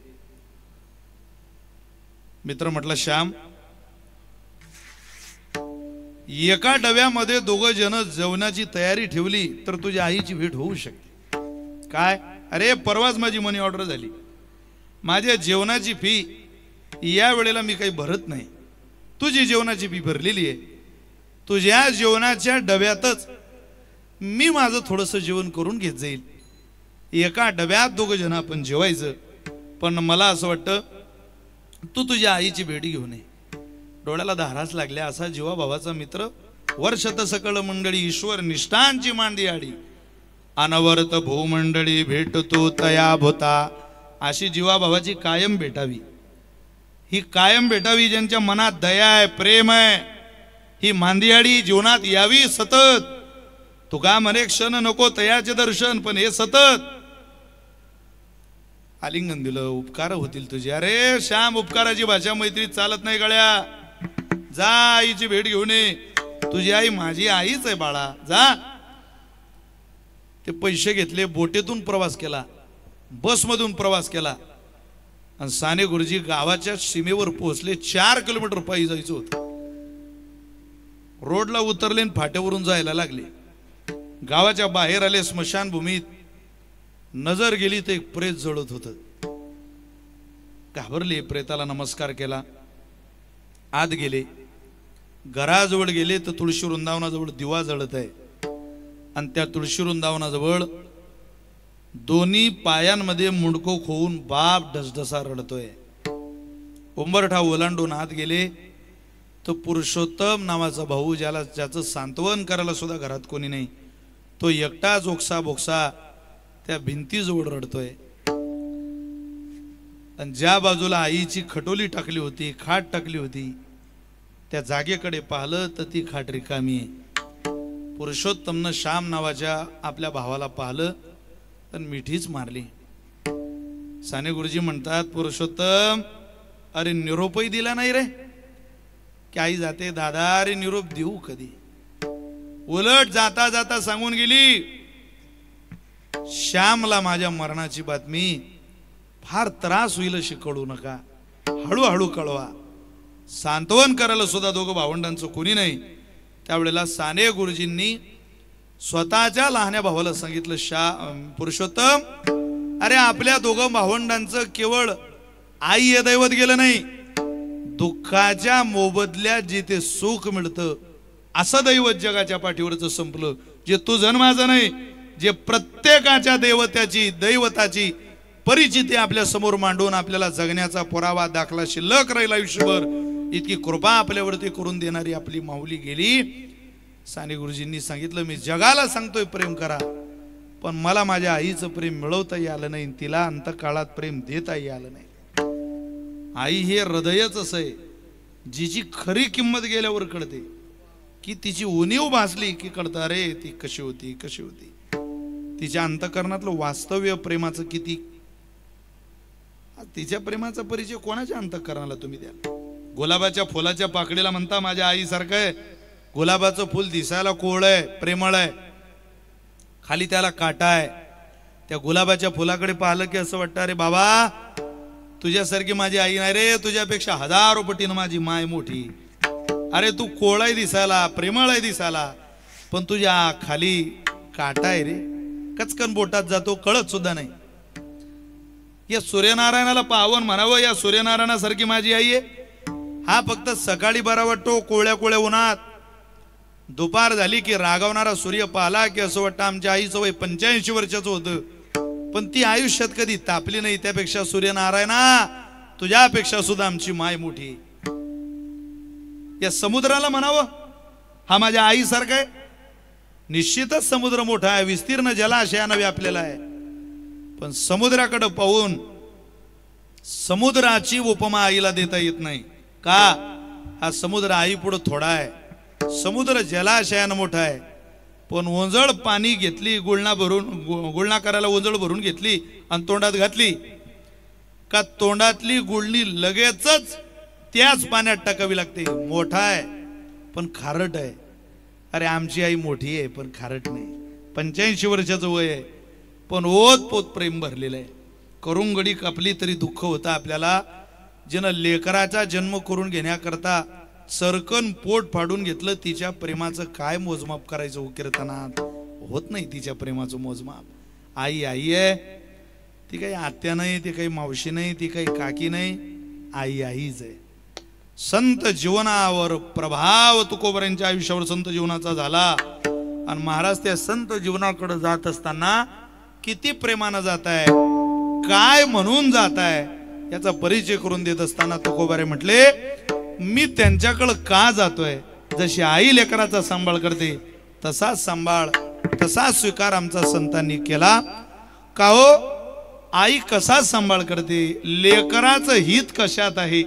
A: मित्र म्हटलं, श्याम, एका डब्यामध्ये दोघं जण जेवणाची तयारी ठेवली तर तुझ्या आईची भेट होऊ शकते. काय? अरे परवाच माझी मनी ऑर्डर झाली, माझ्या जेवणाची फी या वेळेला मी काही भरत नाही, तुझी जेवणाची फी भरलेली आहे. तुझ्या जेवणाच्या डब्यातच मी माझं थोडंसं जेवण करून घेत जाईल. एका डब्यात दोघं जण आपण जेवायचं, पण मला असं वाटतं तू तुझ्या आईची भेट घेऊन ये. डोळ्याला धाराच लागल्या. असा जीवाभावाचा मित्र, वर्षत सकळ मंडळी ईश्वर निष्ठांची मांडी आडी, अनवरत भूमंडळी भेटतो तया भूता. अशी जीवाभावाची कायम भेटावी, ही कायम भेटावी. ज्यांच्या मनात दया आहे, प्रेम आहे, ही मांदियाडी जीवनात यावी सतत. तुका म्हणे क्षण नको तयाचे दर्शन, पण हे सतत. आलिंगन दिलं, उपकार होतील तुझे. अरे श्याम, उपकाराची भाषा मैत्रीत चालत नाही गळ्या. जा आईची भेट घेऊन ये. तुझी आई माझी आईच आहे बाळा, जा. ते पैसे घेतले, बोटेतून प्रवास केला, बसमधून प्रवास केला आणि साने गुरुजी गावाच्या सीमेवर पोहोचले. 4 किलोमीटर पायी जायचं होतं. रोडला उतरले आणि फाट्यावरून जायला लागले. गावाच्या बाहेर आले, स्मशानभूमीत नजर गेली तर एक प्रेत जळत होतं. घाबरले, प्रेताला नमस्कार केला, आत गेले. घराजवळ गेले तर तुळशी वृंदावनाजवळ दिवा जळत आहे आणि त्या तुळशी वृंदावनाजवळ दोन्ही पायांमध्ये मुंडको खोवून बाप ढसढसा रडतोय. उंबरठा ओलांडून आत गेले तर पुरुषोत्तम नावाचा भाऊ, ज्याचं सांत्वन करायला सुद्धा घरात कोणी नाही, तो एकटाच ओक्सा बोक्सा त्या भिंतीजवळ रडतोय. आणि ज्या बाजूला आईची खटोली टाकली होती, खाट टाकली होती, त्या जागेकडे पाहिलं तर ती खाट रिकामी आहे. पुरुषोत्तमनं श्याम नावाच्या आपल्या भावाला पाहिलं पण मिठीच मारली. साने गुरुजी म्हणतात, पुरुषोत्तम, अरे निरोपही दिला नाही रे. की आई जाते, दादा अरे निरोप देऊ कधी. उलट जाता जाता सांगून गेली, श्यामला माझ्या मरणाची बातमी, फार त्रास होईल अशी कळू नका, हळूहळू कळवा. सांत्वन करायला सुद्धा दोघं भावंडांचं कोणी नाही. त्यावेळेला साने गुरुजींनी स्वतःच्या लहान्या भावाला सांगितलं, पुरुषोत्तम, अरे आपल्या दोघं भावंडांचं केवळ आई हे दैवत गेलं नाही, दुःखाच्या मोबदल्यात जिथे सुख मिळतं असं दैवत जगाच्या पाठीवरच संपलं, जे तुझं माझं नाही, जे प्रत्येकाच्या दैवताची परिचिती आपल्या समोर मांडून आपल्याला जगण्याचा पुरावा दाखला शिल्लक राहील आयुष्यभर, इतकी कृपा आपल्यावरती करून देणारी आपली माऊली गेली. साने गुरुजींनी सांगितलं, मी जगाला सांगतोय प्रेम करा, पण मला माझ्या आईचं प्रेम मिळवता आलं नाही, तिला अंतकाळात प्रेम देता आलं नाही. आई हे हृदयच असं आहे, जिची खरी किंमत गेल्यावर कळते, की तिची उणीव भासली की कळतं, अरे ती कशी होती. तिच्या अंतकरणातलं वास्तव्य प्रेमाचं किती. तिच्या प्रेमाचा परिचय कोणाच्या अंतकरणाला तुम्ही द्या. गुलाबाच्या फुलाच्या पाकळीला म्हणता माझ्या आईसारखं आहे. गुलाबाचं फुल दिसायला कोवळ आहे, प्रेमळ आहे, खाली त्याला काटा आहे. त्या गुलाबाच्या फुलाकडे पाहिलं की असं वाटतं, अरे बाबा तुझ्यासारखी माझी आई नाही रे, तुझ्यापेक्षा हजारो पटीनं माझी माय मोठी. अरे तू कोवळ आहे दिसायला, प्रेमळ आहे दिसायला, पण तुझ्या खाली काटा आहे रे, कचकन बोटात जातो, कळत सुद्धा नाही. या सूर्यनारायणाला पावन म्हणावं, या सूर्यनारायणासारखी माझी आई आहे. हा फक्त सकाळी बरा वाटतो कोवळ्या उन्हात, दुपार झाली की रागावणारा सूर्य पाहला की असं वाटतं आमच्या आईचं वय 85 वर्षाचं होतं, पण ती आयुष्यात कधी तापली नाही. त्यापेक्षा सूर्यनारायणा तुझ्यापेक्षा सुद्धा आमची माय मोठी. या समुद्राला म्हणावं हा माझ्या आईसारखा आहे. निश्चितच समुद्र मोठा आहे, विस्तीर्ण जलाशयानं व्यापलेला आहे, पण समुद्राकडे पाहून समुद्राची उपमा आईला देता येत नाही. का? हा समुद्र आई पुढे थोडा आहे. समुद्र जलाशयानं मोठा आहे, पण ओंजळ पाणी घेतली, गुळणा करायला ओंजळ भरून घेतली आणि तोंडात घातली का तोंडातली गुळणी लगेचच त्याच पाण्यात टाकावी लागते. मोठा आहे पण खारट आहे. अरे आमची आई मोठी आहे पण खारट नाही. 85 वर्षाचं वय आहे पण ओतपोत प्रेम भरलेलं आहे. करुंगडी कापली तरी दुःख होतं आपल्याला. जिनं लेकराचा जन्म करून घेण्याकरता सरकन पोट फाडून घेतलं, तिच्या प्रेमाचं काय मोजमाप करायचं हो कीर्तनात? होत नाही तिच्या प्रेमाचं मोजमाप. आई आई आहे, ती काही आत्या नाही, ती काही मावशी नाही, ती काही काकी नाही, आई आईच आहे. संत जीवनावर प्रभाव तुकोबऱ्यांच्या आयुष्यावर संत जीवनाचा झाला आणि महाराज त्या संत जीवनाकडे जात असताना किती प्रेमानं जात आहे, काय म्हणून जात आहे याचा परिचय करून देत असताना तुकोबारे म्हटले, मी त्यांच्याकडे का जातोय? जशी आई लेकराचा सांभाळ करते तसाच सांभाळ, तसाच स्वीकार आमचा संतांनी केला. का हो, आई कसा सांभाळ करते, लेकराचं हित कशात आहे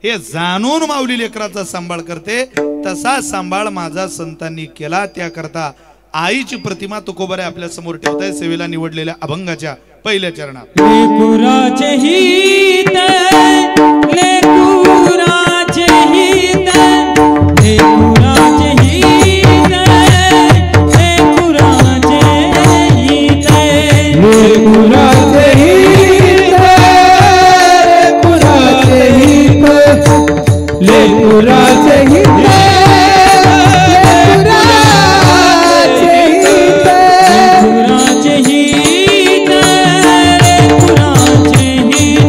A: हे जाणून माऊली लेकराचा सांभाळ करते, तसा सांभाळ माझा संतांनी केला. त्याकरता आईची प्रतिमा तुकोबारे आपल्या समोर ठेवताय सेवेला निवडलेल्या अभंगाच्या पहिल्या चरणात.
C: लेकुराचे हित, लेकुराचे हित, लेकुराचे हित, लेकुराचे हित, लेकुराचे हित, लेकुराचे हित, लेकुराचे हित, लेकुराचे हित,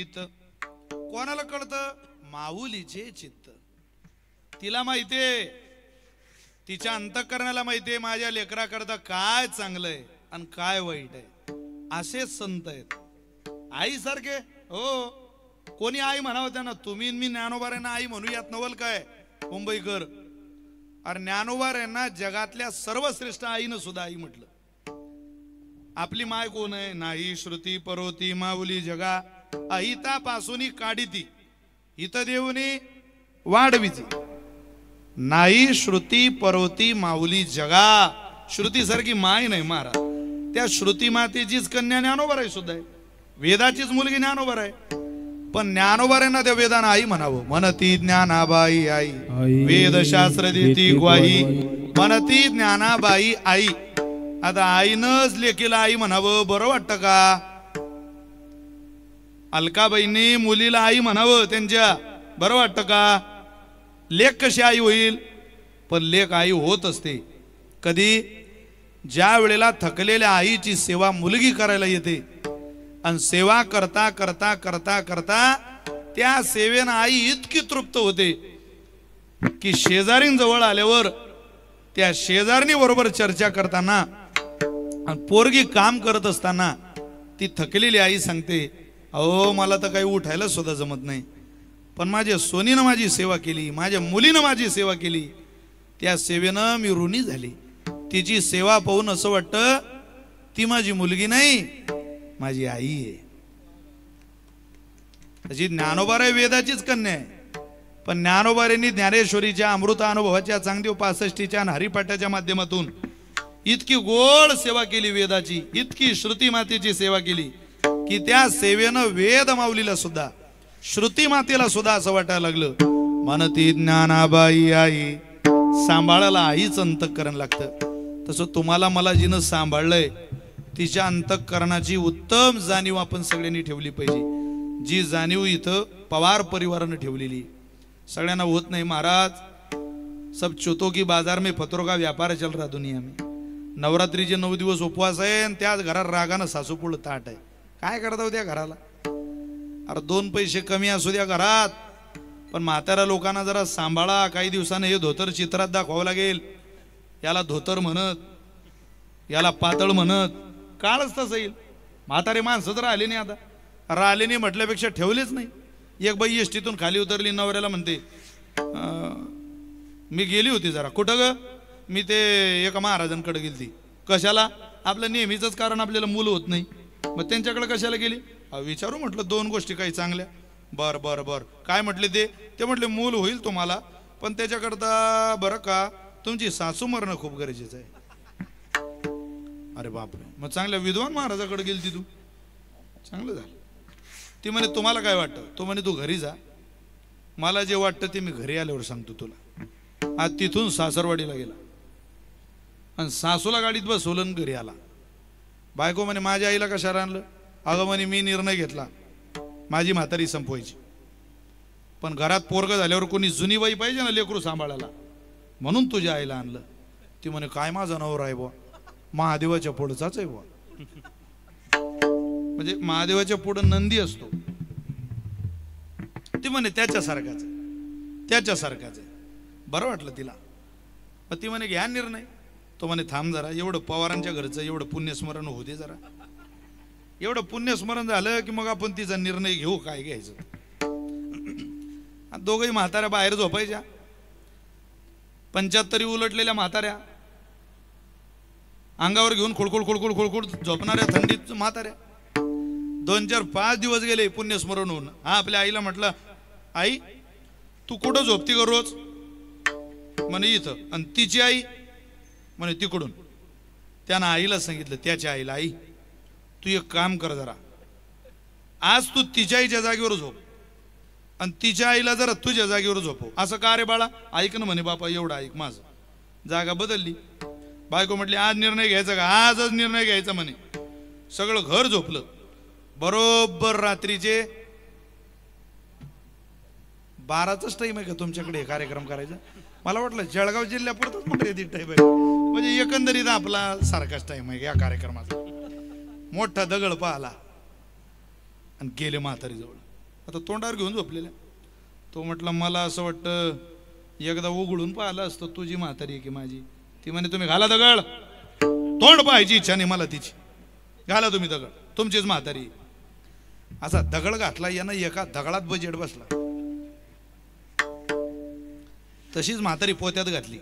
A: चित्त. कोणाला कळतं? माऊलीचे चित्त. तिला माहितीये, तिच्या अंतःकरणाला माहितीये माझ्या लेकराकरता काय चांगलंय आणि काय वाईट आहे. असे संत आहेत आई सारखे. हो, कोणी आई म्हणावं त्यांना. तुम्ही मी ज्ञानोबाऱ्यांना आई म्हणूयात नवल काय मुंबईकर. अरे ज्ञानोबाऱ्यांना जगातल्या सर्वश्रेष्ठ आईनं सुद्धा आई म्हटलं. आपली माय कोण आहे? नाही श्रुती परोती माऊली जगा अहितापासून काढिती हित देऊनी वाढविती. नाही श्रुती परोती माऊली जगा. श्रुती सारखी माय नाही महाराज. त्या श्रुती मातेचीच कन्या ज्ञानोबा आहे सुद्धा आहे. वेदाचीच मुलगी ज्ञानोबा आहे. पण ज्ञानोबाऱ्यांना त्या वेदानं आई म्हणावं. म्हणती ज्ञानाबाई आई वेदशास्त्र देती ग्वाही. म्हणती ज्ञानाबाई आई. आता आईनच लेकीला आई म्हणावं बरं वाटतं का? अलकाबाईंनी मुलीला आई म्हणावं त्यांच्या, बरं वाटतं का? लेक कशी आई होईल? पण लेक आई होत असते कधी? ज्या वेळेला थकलेल्या आईची सेवा मुलगी करायला येते आणि सेवा करता करता करता करता त्या सेवेनं आई इतकी तृप्त होते की शेजारींजवळ आल्यावर त्या शेजारणी बरोबर चर्चा करताना आणि पोरगी काम करत असताना ती थकलेली आई सांगते, अहो मला तर काही उठायला सुद्धा जमत नाही, पण माझ्या सोनीनं माझी सेवा केली, माझ्या मुलीनं माझी सेवा केली, त्या सेवेनं मी ऋणी झाली. तिची सेवा पाहून असं वाटतं ती माझी मुलगी नाही, माझी आई आहे. त्याची ज्ञानोबाराय वेदाचीच कन्या आहे. पण ज्ञानोबारेंनी ज्ञानेश्वरीच्या अमृतानुभवाच्या चांगदेव 65च्या आणि हरिपाठाच्या माध्यमातून इतकी गोड सेवा केली वेदाची, इतकी श्रुती मातेची सेवा केली की त्या सेवेनं वेद माऊलीला सुद्धा, श्रुती मातेला सुद्धा असं वाटायला लागलं म्हणती ज्ञानाबाई आई. सांभाळायला आईच अंतःकरण लागतं. तसं तुम्हाला मला जिनं सांभाळलंय तिच्या अंतःकरणाची उत्तम जाणीव आपण सगळ्यांनी ठेवली पाहिजे. जी जाणीव इथं पवार परिवारानं ठेवलेली सगळ्यांना होत नाही महाराज. सब चोतो की बाजार में फतरों का व्यापार चल रहा दुनिया में. नवरात्रीचे 9 दिवस उपवास आहे आणि त्याच घरात रागानं सासूपुळ ताट आहे. काय करता त्या घराला? अरे 2 पैसे कमी असू द्या घरात, पण म्हाताऱ्या लोकांना जरा सांभाळा. काही दिवसानं हे धोतर चित्रात दाखवावं लागेल. याला धोतर म्हणत, याला पातळ म्हणत, काळच तसं येईल. म्हातारे माणसं तर आले नाही. आता राहिले नाही म्हटल्यापेक्षा ठेवलेच नाही. एक बाई एसटीतून खाली उतरली, नवऱ्याला म्हणते मी गेली होती जरा. कुठं ग? मी ते एका महाराजांकडे गेली. कशाला? आपलं नेहमीच कारण आपल्याला मुलं होत नाही. मग त्यांच्याकडे कशाला गेली? विचारू म्हटलं 2 गोष्टी काही चांगल्या. बर बर बर काय म्हटले ते म्हटले मूल होईल तुम्हाला, पण त्याच्याकरता बरं का तुमची सासू मरणं खूप गरजेचं आहे. अरे बापरे, मग चांगल्या विद्वान महाराजाकडे गेली तू, चांगलं झालं. ती म्हणे तुम्हाला काय वाटतं? तो म्हणे तू घरी जा, मला जे वाटतं ते मी घरी आल्यावर सांगतो तुला. आज तिथून सासरवाडीला गेला आणि सासूला गाडीत बसवलं घरी आला. बायको म्हणे माझ्या आईला कशाला आणलं? अगं म्हणे मी निर्णय घेतला माझी म्हातारी संपवायची, पण घरात पोरग झाल्यावर कोणी जुनी बाई पाहिजे ना लेकरू सांभाळायला, म्हणून तुझ्या आईला आणलं. ती म्हणे काय माझा नवरा आहे बुवा? महादेवाच्या पुढचाच आहे बुवा. म्हणजे महादेवाच्या पुढं नंदी असतो. ती म्हणे त्याच्यासारखाच आहे, त्याच्यासारखाच आहे. बरं वाटलं तिला. मग ती म्हणे घ्या निर्णय. तो म्हणे थांब जरा, एवढं पवारांच्या घरचं एवढं पुण्यस्मरण होऊ दे जरा. एवढं पुण्यस्मरण झालं की मग आपण तिचा निर्णय घेऊ काय घ्यायचं. दोघही म्हाताऱ्या बाहेर झोपायच्या. 75 उलटलेल्या म्हाताऱ्या, अंगावर घेऊन खुळखुळ खुळखुळ खुळखुळ झोपणाऱ्या थंडीत म्हाताऱ्या. 2, 4, 5 दिवस गेले पुण्यस्मरण होऊन. हा आपल्या आईला म्हटलं आई तू कुठं झोपती ग रोज? म्हणे इथं. आणि तिची आई म्हणे तिकडून. त्यानं आईला सांगितलं, त्याच्या आईला, आई तू एक काम कर जरा, आज तू तिच्या आईच्या जागेवर झोप आणि तिच्या आईला जरा तुझ्या जागेवर झोपव. असं का रे बाळा? ऐक ना म्हणे बापा, एवढं ऐक माझं. जागा बदलली. बायको म्हटली आज निर्णय घ्यायचा का? आजच निर्णय घ्यायचा म्हणे. सगळं घर झोपलं. बरोबर रात्रीचे 12चाच टाइम आहे का तुमच्याकडे हे कार्यक्रम करायचा? मला वाटलं जळगाव जिल्ह्यापुरतच मर्यादित टाइम आहे, म्हणजे एकंदरीत आपला सारखाच टाइम आहे या कार्यक्रमाचा. मोठा दगड पाहला आणि गेले म्हातारी जवळ. आता तोंडावर घेऊन झोपलेल्या. तो म्हटलं मला असं वाटतं एकदा उघडून पाहिलं असतं तुझी म्हातारी आहे की माझी. ती म्हणे तुम्ही घाला दगड, तोंड पाहायची इच्छा नाही मला तिची, घाला तुम्ही दगड, तुमचीच म्हातारी. असा दगड घातला यानं, एका दगडात बजेट बसला. तशीच म्हातारी पोत्यात घातली.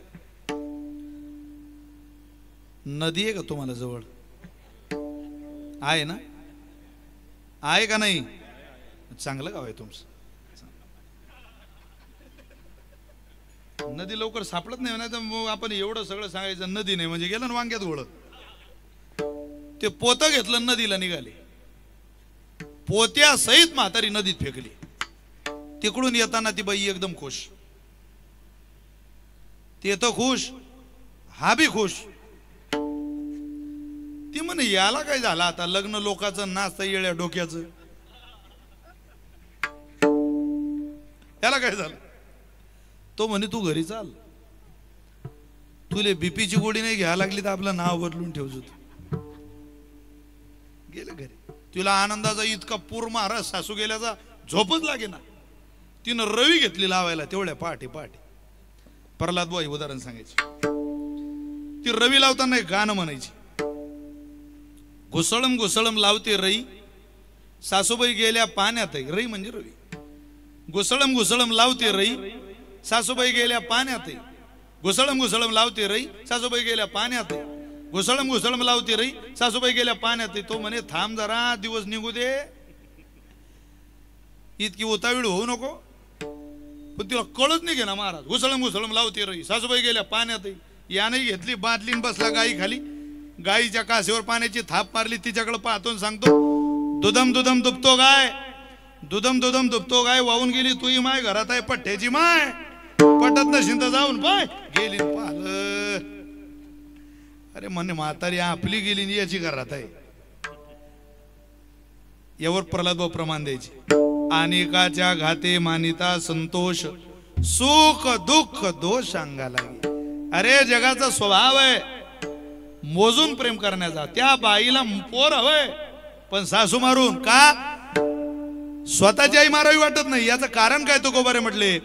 A: नदी आहे का तुम्हाला जवळ? आहे ना? आहे का नाही? चांगलं गाव आहे तुमचं. नदी लवकर सापडत नाही ना, तर मग आपण एवढं सगळं सांगायचं नदी नाही म्हणजे गेलं ना वांग्यात घोळत. ते पोतं घेतलं, नदीला निघाले. पोत्या सहित म्हातारी नदीत फेकली. तिकडून येताना ती बाई एकदम खुश. ते तर खुश, हा बी खुश. ती म्हणे याला काय झालं आता, लग्न लोकांचं नाचतं येड्या डोक्याचं, याला काय झालं? तो म्हणे तू घरी चाल, तुले बीपीची गोळी नाही घ्यायला लागली तर आपलं नाव बदलून ठेवतो. गेले घरी. तिला आनंदाचा इतका पूर मारा, सासू गेल्याचा झोपच लागे ना. तिनं रवी घेतली लावायला तेवढ्या पहाटे पहाटे. प्रल्हाद बुवा उदाहरण सांगायचे. ती रवी लावताना एक गाणं म्हणायची. घुसळम घुसळम लावते रई, सासूबाई गेल्या पाण्यात. रई म्हणजे रवी. घुसळम घुसळम लावते रई, सासूबाई गेल्या पाण्यात. घुसळम घुसळम लावते रई, सासूबाई गेल्या पाण्यात. घुसळम घुसळम लावते रई, सासूबाई गेल्या पाण्यात. तो म्हणे थांब जरा, दिवस निघू दे, इतकी उतावीळ होऊ नको. पण तिला कळत नाही घे ना महाराज. घुसळम घुसळम लावते रई, सासूबाई गेल्या पाण्यात. याने घेतली बादलीन, बसला गाई खाली. गाईच्या कासेवर पाण्याची थाप मारली. तिच्याकडे पाहतो सांगतो दुधम दुधम दुबतो गाय, दुधम दुधम दुबतो गाय. वाहून गेली तुही माय, घरात आहे पठ्ठ्याची माय. पटत नशील तर जाऊन पाय. गेली पाहिलं. अरे म्हणे म्हातारी आपली गेली याची घरात आहे. यावर प्रल्हाद भाऊ प्रमाण द्यायचे. अनेकाच्या घाते मानिता संतोष, सुख दुःख दोष अंगा लागे. अरे जगाचा स्वभाव आहे मोजून प्रेम करण्याचा. त्या बाईला पोर हवंय पण सासू मारून का? स्वतःची आई मारावी वाटत नाही. याचं कारण काय? तो गोबारे म्हटले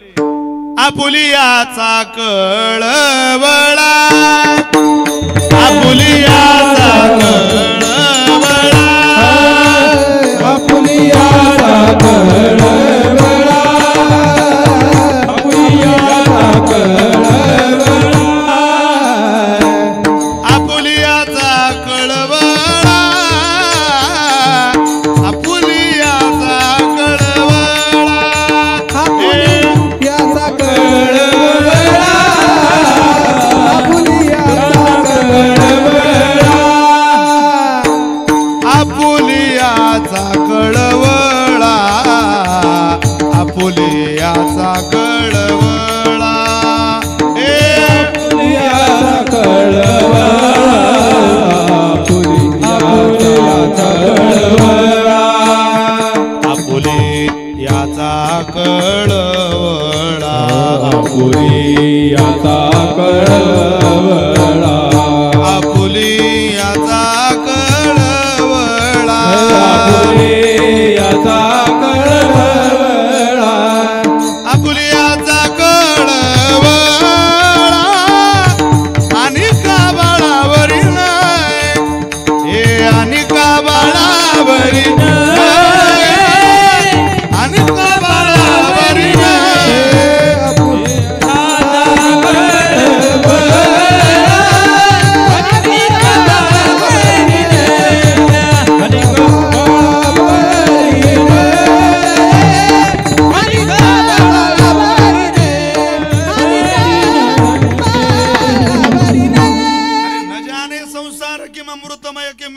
A: आपुलियाचा कळवळा, आपुलियाचा कळवळा,
C: आपुलियाचा कळवळा, आपुलियाचा कळवळा,
A: आपुलियाचा कळवळा, आपुलियाचा कळवळा,
C: आपुलियाचा कळवळा, आपुलियाचा कळवळा,
A: आपुलियाचा कळवळा, आपुलियाचा कळवळा,
C: आपुलियाचा कळवळा, आपुलियाचा कळवळा,
A: आपुलियाचा कळवळा,
C: आपुलियाचा कळवळा,
A: आपुलियाचा कळवळा,
C: आपुलियाचा कळवळा,
A: आपुलियाचा कळवळा. आणि काबाळावरी नाही हे, आणि काबाळावरी नाही, आणि काबाळावरी नाही.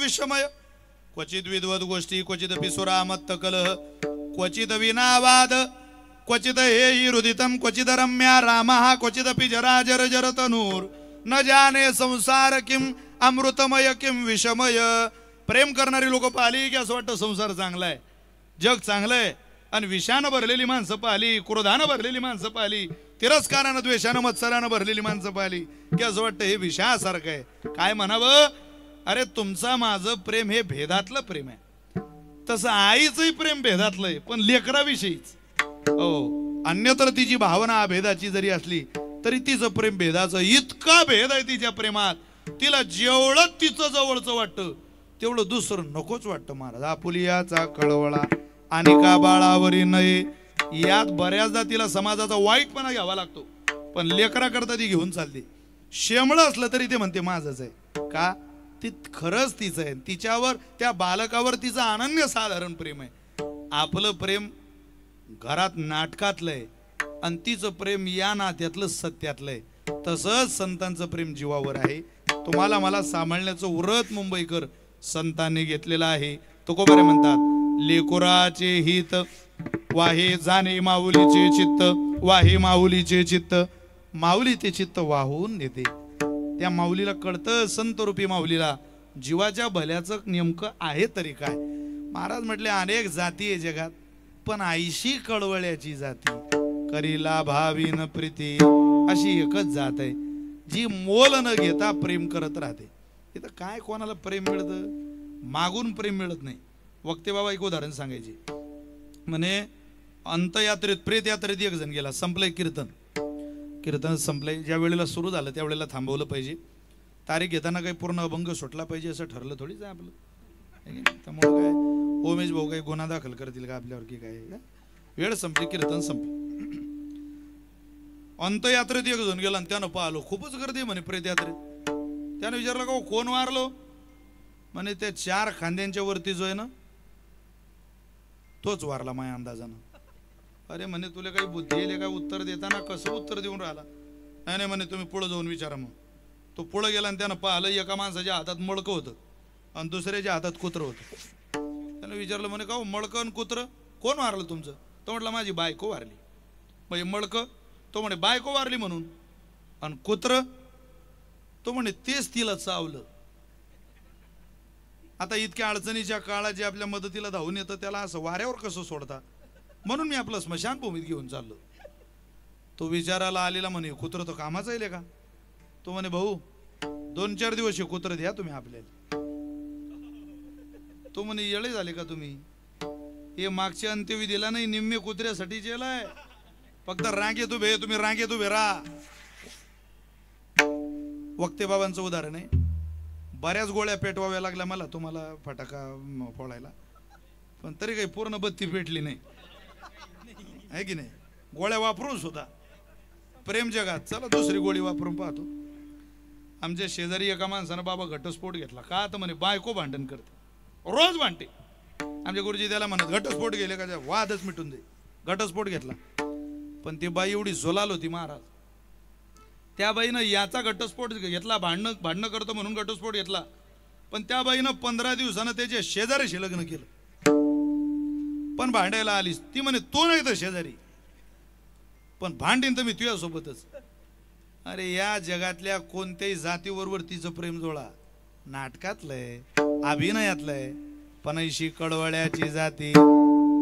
A: विषमय. क्वचित विद्वद गोष्टी, क्वचित पिसुरा मत्त कलह, क्वचित विनावाद, क्वचित हे हृदितम, क्वचित रम्या रामः, क्वचित जरा जर जर तनूर. न जाने संसार किम अमृतमय किम विषमय. प्रेम करणारी लोक पाहिली की असं वाटतं संसार चांगला आहे, जग चांगलं आहे. आणि विषानं भरलेली माणसं पाहिली, क्रोधानं भरलेली माणसं पाहिली, तिरस्कारानं द्वेषानं मत्सरानं भरलेली माणसं पाहिली की असं वाटतं हे विषयासारखं आहे. काय म्हणावं? अरे तुमचा माझं प्रेम हे भेदातलं प्रेम आहे. तसं आईचंही प्रेम भेदातलंय, पण लेकराविषयीच. हो, अन्यतर तिची भावना भेदाची जरी असली तरी तिचं प्रेम भेदाचं. इतका भेद आहे तिच्या प्रेमात, तिला जेवढं तिचं जवळचं वाटतं तेवढं दुसरं नकोच वाटतं. महाराज आपुलियाचा कळवळा आणि का बाळावरी नये, यात बऱ्याचदा तिला समाजाचा वाईटपणा घ्यावा लागतो, पण लेकरा करता ती घेऊन चालते. शेमळं असलं तरी ते म्हणते माझंच आहे. का? ती खरंच तिचं आहे. तिच्यावर, त्या बालकावर तिचं अनन्यसाधारण प्रेम आहे. आपलं प्रेम घरात नाटकातलंय आणि तिचं प्रेम या नात्यातलं सत्यातलंय. तसंच संतांचं प्रेम जीवावर आहे. तुम्हाला मला सांभाळण्याचं व्रत मुंबईकर संतांनी घेतलेलं आहे. तुकोबारे म्हणतात, लेकुराचे हित वाहे जाणे माऊलीचे चित्त, वाहे माऊलीचे चित्त. माऊली ते चित्त वाहून नेते. त्या माऊलीला कळतं, संत रूपी माऊलीला, जीवाच्या भल्याचं नेमकं आहे तरी काय. महाराज म्हटले, अनेक जाती आहे जगात, पण आईशी कळवळ्याची जाती करीला भावीन प्रीती, अशी एकच जात आहे जी मोल न घेता प्रेम करत राहते. इथं काय कोणाला प्रेम मिळतं? मागून प्रेम मिळत नाही. वक्ते बाबा एक उदाहरण सांगायचे. म्हणे अंतयात्रेत, प्रेत यात्रेत एक जण गेला, संपलंय कीर्तन, कीर्तन संपलंय. ज्या वेळेला सुरू झालं त्यावेळेला थांबवलं पाहिजे. तारीख घेताना काही पूर्ण अभंग सुटला पाहिजे असं ठरलं थोडीच आहे आपलं. त्यामुळे काय उमेश भाऊ काही गुन्हा दाखल करतील का आपल्यावर की काय? वेळ संपली, कीर्तन संपलं. अंतयात्रेत एक जण गेला आणि त्यानं पाहिलं खूपच गर्दी म्हणे प्रेत यात्रेत. त्यानं विचारलं का कोण वारलो? म्हणे त्या 4 खांद्यांच्या वरती जो आहे ना तोच वारला माझ्या अंदाजानं. अरे म्हणे तुला काही बुद्धी येईल काय उत्तर देताना? कसं उत्तर देऊन राहिला? नाही म्हणे तुम्ही पुढे जाऊन विचारा. मग तो पुढे गेला आणि त्यानं पाहिलं एका माणसाच्या हातात मळकं होतं आणि दुसऱ्याच्या हातात कुत्रं होतं. त्यानं विचारलं म्हणे का मळकं आणि कुत्रं कोण वारलं तुमचं? तो म्हटलं माझी बायको वारली. म्हणजे मळकं? तो म्हणे बायको वारली म्हणून. आणि कुत्रं? तो म्हणे तेच तिला चावलं. आता इतक्या अडचणीच्या काळात जे आपल्या मदतीला धावून येतं त्याला असं वाऱ्यावर कसं सोडता? म्हणून मी आपलं स्मशानभूमीत घेऊन चाललो. तो विचारायला आलेला म्हणे कुत्रं तो कामाचा येईल का? तो म्हणे भाऊ 2-4 दिवस हे कुत्रं द्या तुम्ही आपल्याला. तो म्हणे येळे झाले का तुम्ही? हे मागच्या अंत्यविधीला नाही, निम्मे कुत्र्यासाठी जेलाय. फक्त रांगेत उभे, तुम्ही रांगेत उभे राहा. वक्ते बाबांचं उदाहरण आहे. बऱ्याच गोळ्या पेटवाव्या लागल्या मला, तुम्हाला फटाका फोडायला, पण तरी काही पूर्ण बत्ती पेटली नाही, आहे की नाही? गोळ्या वापरून सुद्धा प्रेम जगात. चला दुसरी गोळी वापरून पाहतो. आमच्या शेजारी एका माणसानं बाबा घटस्फोट घेतला. का? तर म्हणे बायको भांडण करते, रोज भांडते. आमच्या गुरुजी त्याला म्हणत घटस्फोट गेले का वादच मिटून दे. घटस्फोट घेतला, पण ती बाई एवढी झोलाल होती महाराज. त्या बाईनं याचा घटस्फोट घेतला, भांडणं करतो म्हणून घटस्फोट घेतला, पण त्या बाईनं 15 दिवसानं त्याच्या शेजारीशी लग्न केलं. पण भांडायला आलीस ती म्हणे तो नाही तर शेजारी, पण भांडीन तर मी तुझ्यासोबतच. अरे या जगातल्या कोणत्याही जातीबरोबर तिचं प्रेम जोडा. नाटकातलंय, अभिनयातलंय, पण ऐशी कळवळ्याची जाती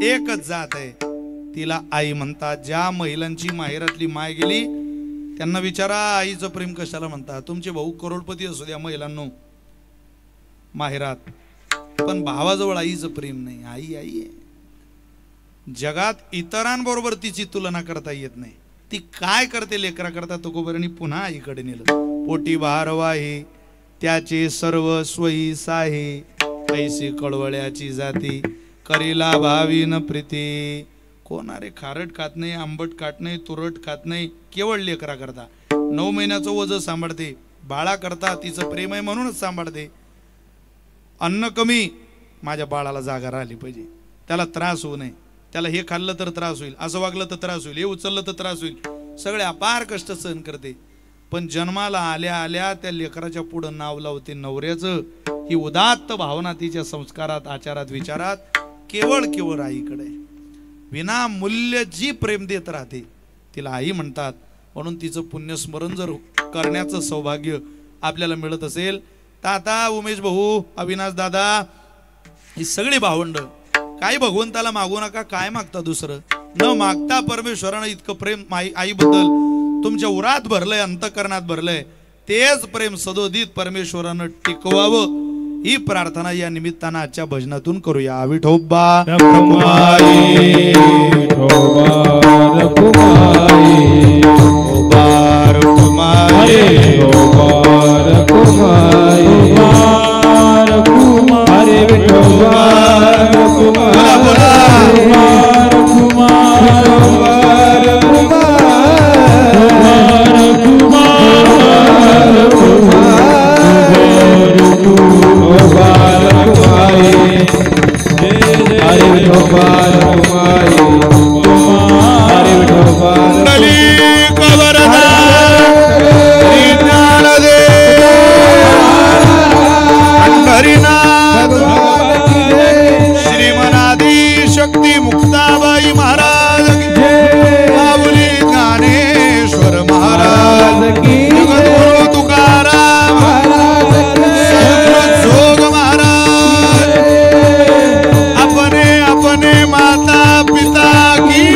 A: एकच जात आहे, तिला आई म्हणतात. ज्या महिलांची माहेरातली माय गेली त्यांना विचारा आईचं प्रेम कशाला म्हणतात. तुमचे भाऊ करोडपती असू द्या महिलांनो माहेरात, पण भावाजवळ आईचं प्रेम नाही. आई आई आहे. जगात इतरांबरोबर तिची तुलना करता येत नाही. ती काय करते लेकरा करता तुकोबरणी पुन्हा आईकडे नेलं. पोटी भारवा हे त्याचे सर्व स्वई साहे, ऐसी कळवळ्याची जाती करीला भावीन प्रीती. कोण? अरे खारट खात नाही, आंबट खात नाही, तुरट खात नाही, केवळ लेकरा करता. 9 महिन्याचं वजन सांभाळते, बाळा करता तिचं प्रेम आहे म्हणूनच सांभाळते. अन्न कमी, माझ्या बाळाला जागा राहिली पाहिजे, त्याला त्रास होऊ नये, त्याला हे खाल्लं तर त्रास होईल, असं वागलं तर त्रास होईल, हे उचललं तर त्रास होईल, सगळे अपार कष्ट सहन करते. पण जन्माला आल्या आल्या त्या लेकराच्या पुढं नाव लावते नवऱ्याचं. ही उदात्त भावना तिच्या संस्कारात, आचारात, विचारात केवळ आईकडे. विनामूल्य जी प्रेम देत राहते तिला आई म्हणतात. म्हणून तिचं पुण्यस्मरण जर करण्याचं सौभाग्य आपल्याला मिळत असेल तर आता उमेश भाऊ, अविनाश दादा, ही सगळी भावंड काही भगवंताला मागू नका. काय मागता दुसरं? न मागता परमेश्वरानं इतकं प्रेम आईबद्दल तुमच्या उरात भरलंय, अंतकरणात भरलंय. तेच प्रेम सदोदित परमेश्वरानं टिकवावं ही प्रार्थना या निमित्तानं आजच्या भजनातून करूया. विठोबा
C: रखुमाई विठोबा रखुमाई
A: विठोबा रखुमाई
C: विठोबा रखुमाई हरे विठोबा
A: शक्ती मुक्ताबाई महाराज की माऊली ज्ञानेश्वर महाराज की जगद्गुरु तुकाराम जोग महाराज अपने अपने माता पिता की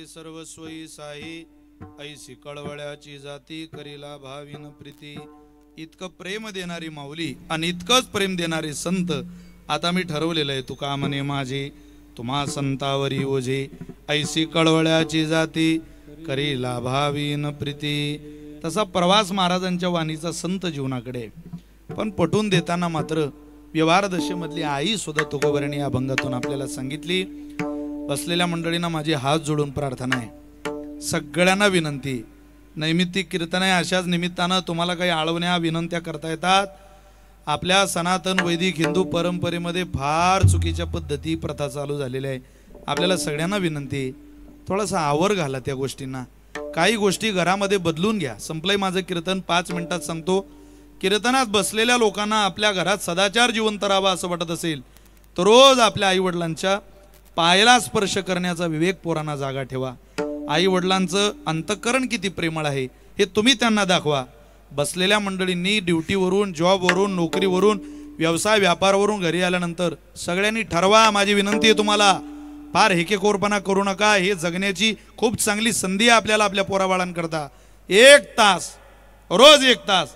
A: सर्वस्वई साई ऐसी कळवळ्याची जाती करीला भावीन प्रीती. इतकं प्रेम देणारी माऊली आणि इतकंच प्रेम देणारे संत. आता मी ठरवलेलं आहे तुका म्हणे माझे तुम्हा संतावरी ओझे ऐसी कळवळ्याची जाती करीला भावीन प्रीती. तसा प्रवास महाराजांच्या वाणीचा संत जीवनाकडे, पण पटवून देताना मात्र व्यवहार दशेमधली आई सुद्धा तुकोबरणी या अभंगातून आपल्याला सांगितली. बसलेल्या मंडळींना माझी हात जोडून प्रार्थना आहे, सगळ्यांना विनंती, नैमित्तिक कीर्तन आहे, अशाच निमित्तानं तुम्हाला काही आळवण्या विनंत्या करता येतात. आपल्या सनातन वैदिक हिंदू परंपरेमध्ये फार चुकीच्या पद्धती प्रथा चालू झालेल्या आहे. आपल्याला सगळ्यांना विनंती, थोडासा आवर घाला त्या गोष्टींना, काही गोष्टी घरामध्ये बदलून घ्या. संपलंय माझं कीर्तन, 5 मिनिटात सांगतो. कीर्तनात बसलेल्या लोकांना आपल्या घरात सदाचार जिवंत राहावा असं वाटत असेल तर रोज आपल्या आई वडिलांच्या पायाला स्पर्श करण्याचा विवेक पोरांना जागा ठेवा. आई वडिलांचं अंतःकरण किती प्रेमळ आहे हे तुम्ही त्यांना दाखवा. बसलेल्या मंडळींनी ड्युटीवरून, जॉबवरून, नोकरीवरून, व्यवसाय व्यापारावरून घरी आल्यानंतर सगळ्यांनी ठरवा, माझी विनंती आहे तुम्हाला, फार हेकेखोरपणा करू नका. हे जगण्याची खूप चांगली संधी आहे आपल्याला आपल्या पोराबाळांकरता. 1 तास, रोज 1 तास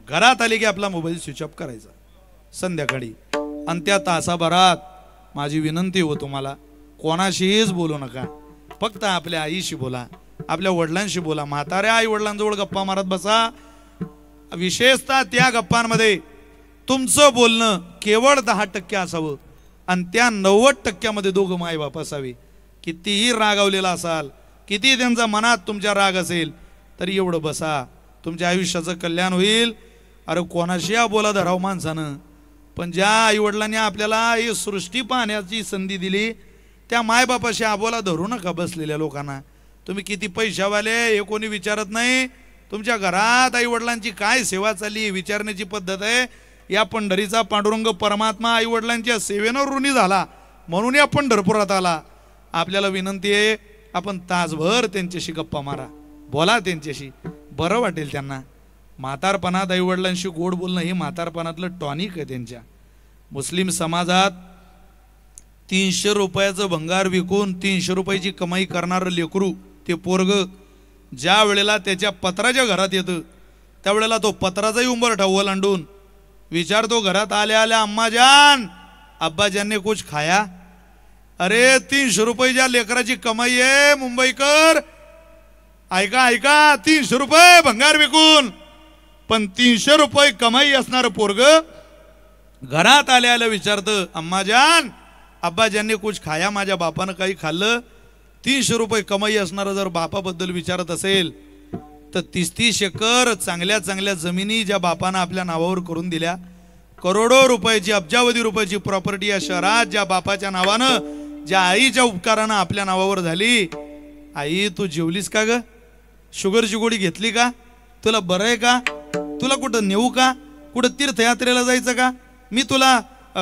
A: घरात आले की आपला मोबाईल स्विच ऑफ करायचा संध्याकाळी, आणि त्या तासाभरात माझी विनंती हो तुम्हाला, कोणाशीच बोलू नका, फक्त आपल्या आईशी बोला, आपल्या वडिलांशी बोला. म्हाताऱ्या आई वडिलांजवळ गप्पा मारत बसा. विशेषतः त्या गप्पांमध्ये तुमचं बोलणं केवळ 10% असावं आणि त्या 90% दोघं माय बाप असावे. कितीही रागावलेला असाल, किती त्यांचा मनात तुमच्या राग असेल, तरी एवढं बसा, तुमच्या आयुष्याचं कल्याण होईल. अरे कोणाशी बोला धराव माणसानं, पण ज्या आईवडिलांनी आपल्याला ही सृष्टी पाहण्याची संधी दिली त्या मायबापाशी आबोला धरू नका. बसलेल्या लोकांना तुम्ही किती पैशावाले हे कोणी विचारत नाही. तुमच्या घरात आईवडिलांची काय सेवा चालली विचारण्याची पद्धत आहे. या पंढरीचा पांडुरंग परमात्मा आईवडिलांच्या सेवेनं ऋणी झाला म्हणून या पंढरपुरात आला. आपल्याला विनंती आहे, आपण तासभर त्यांच्याशी गप्पा मारा, बोला त्यांच्याशी, बरं वाटेल त्यांना. म्हातारपणात आईवडिलांशी गोड बोलणं हे म्हातारपणातलं टॉनिक आहे त्यांच्या. मुस्लिम समाजात 300 रुपयाचं भंगार विकून 300 रुपयाची कमाई करणारं लेकरू, ते पोरग ज्या वेळेला त्याच्या पत्राच्या घरात येतं त्यावेळेला तो पत्राचाही उंबरठा ओलांडून विचारतो घरात आल्या आल्या, अम्मा जान अब्बा जानने कुछ खाया. अरे 300 रुपयाच्या लेकराची कमाई आहे मुंबईकर, ऐका ऐका, 300 रुपये भंगार विकून पण 300 रुपये कमाई असणारं पोरग घरात आल्या आल्या विचारतं, अम्मा जान अब्बा जानने कुछ खाया, माझ्या बापानं काही खाल्लं. 300 रुपये कमाई असणारं जर बापाबद्दल विचारत असेल तर 30-30 एकर चांगल्या चांगल्या जमिनी ज्या बापानं आपल्या नावावर करून दिल्या, करोडो रुपयाची अब्जावधी रुपयाची प्रॉपर्टी या शहरात ज्या बापाच्या नावानं, ज्या आईच्या उपकारानं आपल्या नावावर झाली. आई तू जेवलीस का ग? शुगरची गोळी घेतली का? तुला बरं आहे का? तुला कुठं नेऊ का? कुठं तीर्थयात्रेला जायचं का? मी तुला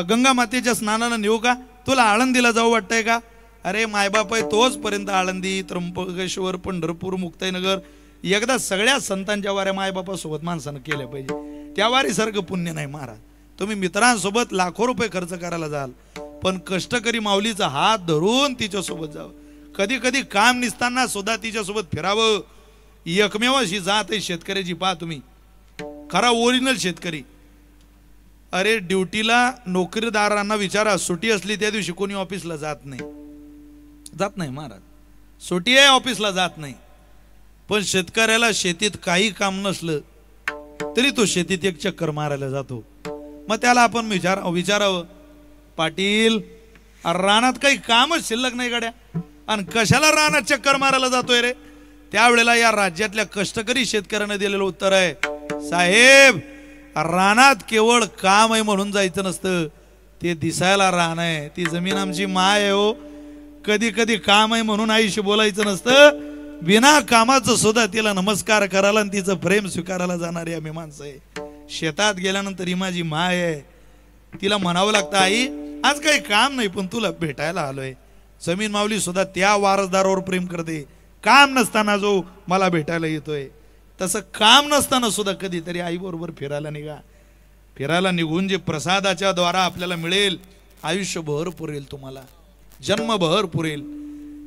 A: गंगा मातेच्या स्नानाला नेऊ का? तुला आळंदीला जाऊ वाटतंय का? अरे मायबाप आहे तोच पर्यंत आळंदी, त्र्यंबकेश्वर, पंढरपूर, मुक्ताईनगर एकदा सगळ्या संतांच्या वाऱ्या मायबापासोबत माणसानं केल्या पाहिजे. त्या वारीसारखं पुण्य नाही महाराज. तुम्ही मित्रांसोबत लाखो रुपये खर्च करायला जाल, पण कष्टकरी माऊलीचा हात धरून तिच्यासोबत जावं. कधी कधी काम निसताना सुद्धा तिच्यासोबत फिरावं. एकमेव अशी जात आहे शेतकऱ्याची, पहा तुम्ही, खरा ओरिजिनल शेतकरी. अरे ड्युटीला नोकरीदारांना विचारा, सुट्टी असली त्या दिवशी कोणी ऑफिसला जात नाही महाराज. सुट्टी आहे ऑफिसला जात नाही. पण शेतकऱ्याला शेतीत काही काम नसलं तरी तो शेतीत एक चक्कर मारायला जातो. मग त्याला आपण विचारावं, पाटील रानात काही कामच शिल्लक नाही गाड्या, आणि कशाला रानात चक्कर मारायला जातोय रे? त्यावेळेला या राज्यातल्या कष्टकरी शेतकऱ्यांना दिलेलं उत्तर आहे, साहेब रानात केवळ काम आहे म्हणून जायचं नसतं, ते दिसायला रान आहे, ती जमीन आमची माय आहे हो. कधी कधी काम आहे म्हणून आईशी बोलायचं नसतं, बिना कामाचं सुद्धा तिला नमस्कार करायला आणि तिचं प्रेम स्वीकारायला जाणारी आम्ही माणसं आहे. शेतात गेल्यानंतर ही माझी माय आहे, तिला म्हणावं लागतं, आई आज काही काम नाही पण तुला भेटायला आलोय. जमीन माऊली सुद्धा त्या वारसदारावर प्रेम करते, काम नसताना जो मला भेटायला येतोय. तसं काम नसताना सुद्धा कधीतरी आई बरोबर फिरायला निघा. फिरायला निघून जे प्रसादाच्या द्वारा आपल्याला मिळेल, आयुष्यभर पुरेल, तुम्हाला जन्मभर पुरेल.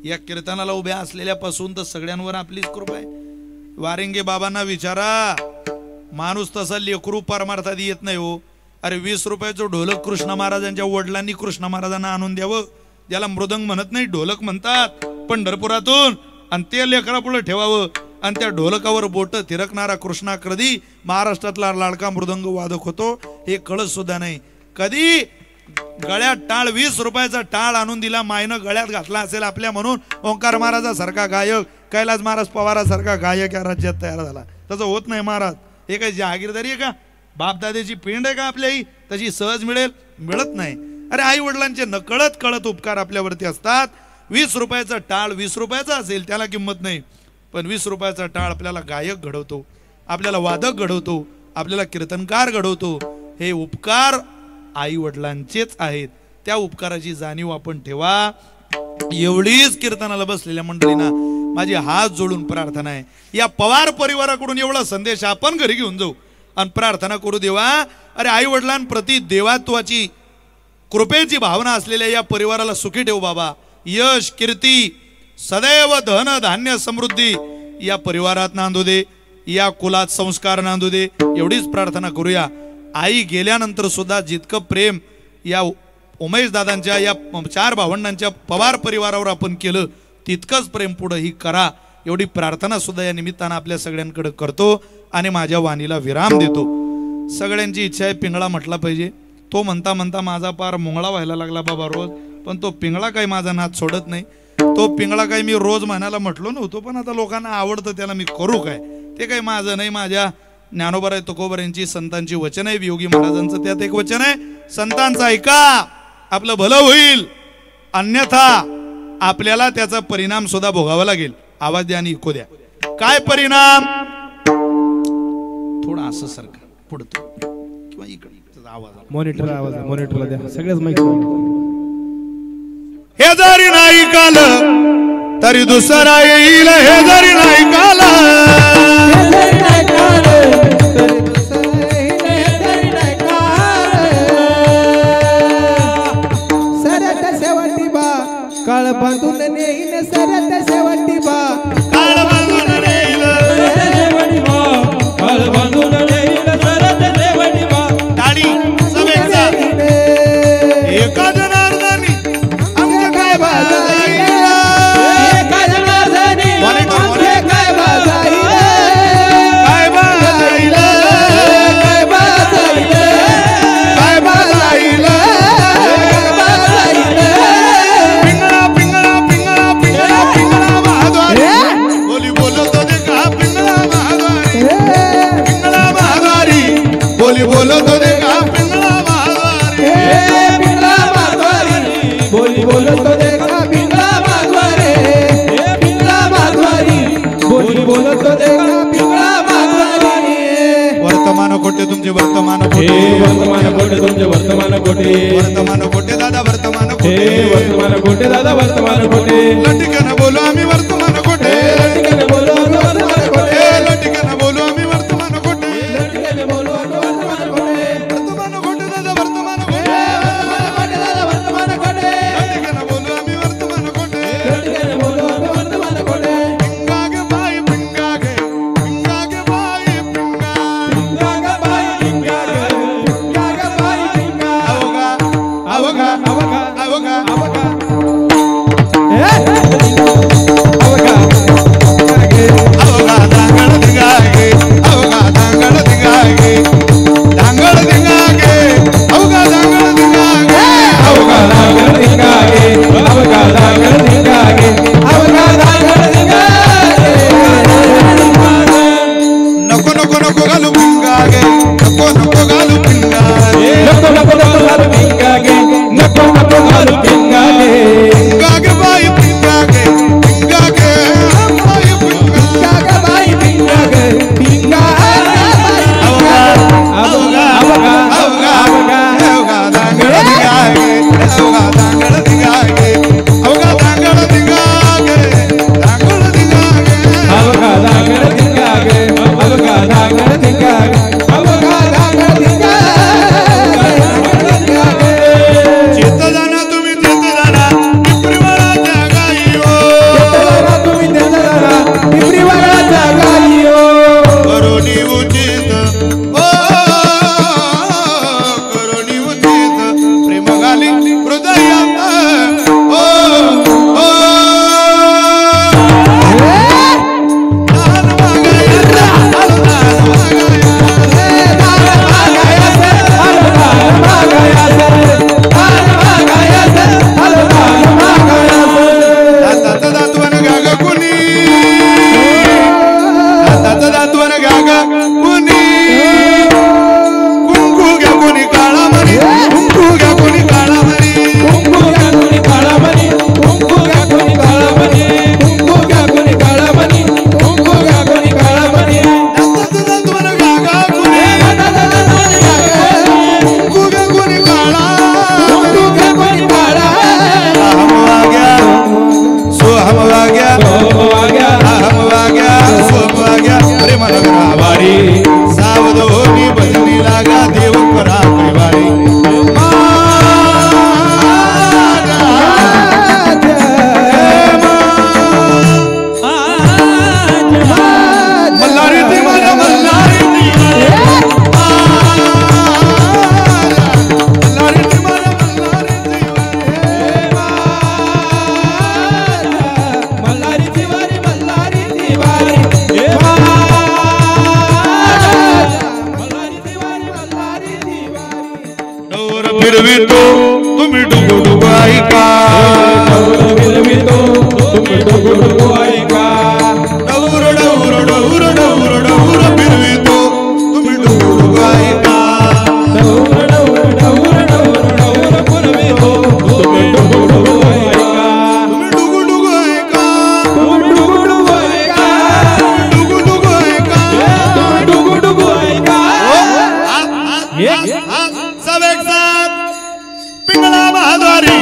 A: या कीर्तनाला उभ्या असलेल्यापासून तर सगळ्यांवर आपलीच कृपा आहे. वारिंगे बाबांना विचारा, माणूस तसा लेकरू परमार्थात येत नाही हो. अरे 20 रुपयाचं ढोलक कृष्ण महाराजांच्या वडिलांनी कृष्ण महाराजांना आणून द्यावं, ज्याला मृदंग म्हणत नाही ढोलक म्हणतात, पंढरपुरातून, आणि ते लेकरा पुढे ठेवावं. आणि त्या ढोलकावर बोट थिरकणारा कृष्णा कधी महाराष्ट्रातला लाडका मृदंग वादक होतो हे कळत सुद्धा नाही. कधी गळ्यात टाळ 20 रुपयाचा टाळ आणून दिला, मायनं गळ्यात घातला असेल आपल्या, म्हणून ओंकार महाराजासारखा गायक, कैलास महाराज पवारासारखा गायक या राज्यात तयार झाला. तसं होत नाही महाराज. हे काय जहागीरदारी आहे का? बापदाद्याची पिंड आहे का आपल्या? ही तशी सहज मिळेल? मिळत नाही. अरे आई वडिलांचे नकळत कळत उपकार आपल्यावरती असतात. 20 रुपयाचा टाळ 20 रुपयाचा असेल त्याला किंमत नाही, पण 20 रुपयाचा टाळ आपल्याला गायक घडवतो, आपल्याला वादक घडवतो, आपल्याला कीर्तनकार घडवतो. हे उपकार आई वडिलांचेच आहेत. त्या उपकाराची जाणीव आपण ठेवा. एवढीच कीर्तनाला बसलेल्या मंडळींना माझी हात जोडून प्रार्थना आहे, या पवार परिवाराकडून एवढा संदेश आपण घरी घेऊन जाऊ आणि प्रार्थना करू देवा. अरे आई वडिलांप्रती देवात्वाची कृपेची भावना असलेल्या या परिवाराला सुखी ठेव बाबा. यश कीर्ती सदैव धन धान्य समृद्धी या परिवारात नांदू दे, या कुलात संस्कार नांदू दे, एवढीच प्रार्थना करूया. आई गेल्यानंतर सुद्धा जितकं प्रेम या उमेश दादांच्या या 4 भावंडांच्या पवार परिवारावर आपण केलं तितकंच प्रेम पुढे ही करा एवढी प्रार्थना सुद्धा या निमित्तानं आपल्या सगळ्यांकडे करतो आणि माझ्या वाणीला विराम देतो. सगळ्यांची इच्छा आहे पिंगळा म्हटला पाहिजे. तो म्हणता म्हणता माझा पार मुंगळा व्हायला लागला बाबा रोज, पण तो पिंगळा काही माझा नाद सोडत नाही. तो पिंगळा काही मी रोज म्हणायला म्हटलो नव्हतो, पण आता लोकांना आवडतं त्याला मी करू काय, ते काही माझं नाही. माझ्या ज्ञानोबराय तुकोबरायांची संतांची वचन आहे, योगी महाराजांचं त्यात एक वचन आहे, संतांचं ऐका आपलं भलं होईल, अन्यथा आपल्याला त्याचा परिणाम सुद्धा भोगावा लागेल. आवाज द्या आणि ऐकू द्या. काय परिणाम? थोडा असं सारखं पुढतो किंवा इकडे आवाज,
C: मॉनिटर आवाज, मॉनिटरला द्या सगळ्याच माईक.
A: हे जरी नाही काल तरी दुसरा येईल, हे जरी नाही काल
D: सरत शेवटी बा काळ बांधून नेईन, सरत शेवटी बा
A: काळ बांधून नेईल,
C: काळ बांधून नेईल, सरत शेवटी बा.
A: टाळी सगळ्यांचा. एका जनार्दनी आमचं काय बाजाईल,
D: एका जनार्दनी आमचे काय बाजाईल,
A: काय बाजाईल,
D: काय बाजाईल,
A: काय बाजाईल. पिंगळा पिंगळा पिंगळा पिंगळा पिंगळा महाद्वारी बोली बोलतो दे का पिंगळा महाद्वारी, पिंगळा महाद्वारी बोली बोलतो दे का पिंगळा महाद्वारी.
D: पिंगळा माधवारी बोली बोलतो देखा, पिंगळा माधवारी, पिंगळा माधवारी बोली बोलतो देखा, पिंगळा माधवारी.
A: वर्तमान कोटे तुमचे वर्तमान
C: हे
A: कोटे,
C: वर्तमान कोटे तुमचे वर्तमान कोटे,
A: वर्तमान कोटे दादा वर्तमान
C: हे
A: कोटे.
C: वर्तमान कोटे दादा वर्तमान कोटे.
A: लटिकन बोलू आम्ही वर्तमान कोटे,
C: लटिकन बोलो वर्तमान कोटे,
A: लटिकन बोलू आम्ही वर्तमान कोटे,
D: लटिकन बोलू वर्तमान कोटे,
A: वर्तमान कोटे दादा वर्तमान कोटे,
D: वर्तमान दादा वर्तमान कोटे,
A: लटिकन बोलू आम्ही वर्तमान कोटे.
D: लटिकन बोलू वर्तमान कोटे.
A: पिंगागे बाई पिंगागे, पिंगागे बाई पिंगा,
D: पिंगा बाई पिंगा, पिंगा बाई पिंगा.
A: अवघा अवघा
D: अवघा
A: अवघा
D: अवघा.
A: फिरवितो तुम्ही डुगु डुगु ऐका
C: फिरवितो तुम्ही डुगु डुगु ऐका
A: डौर डौर डौर डौर डौर फिरवितो तुम्ही डुगु डुगु ऐका
C: डौर डौर डौर डौर डौर फिरवितो तुम्ही डुगु डुगु ऐका
A: तुम्ही डुगु डुगु ऐका
C: तुम्ही डुगु डुगु ऐका
A: डुगु डुगु ऐका
C: तुम्ही डुगु डुगु ऐका
A: सब एक साथ पिंगला महाद्वारी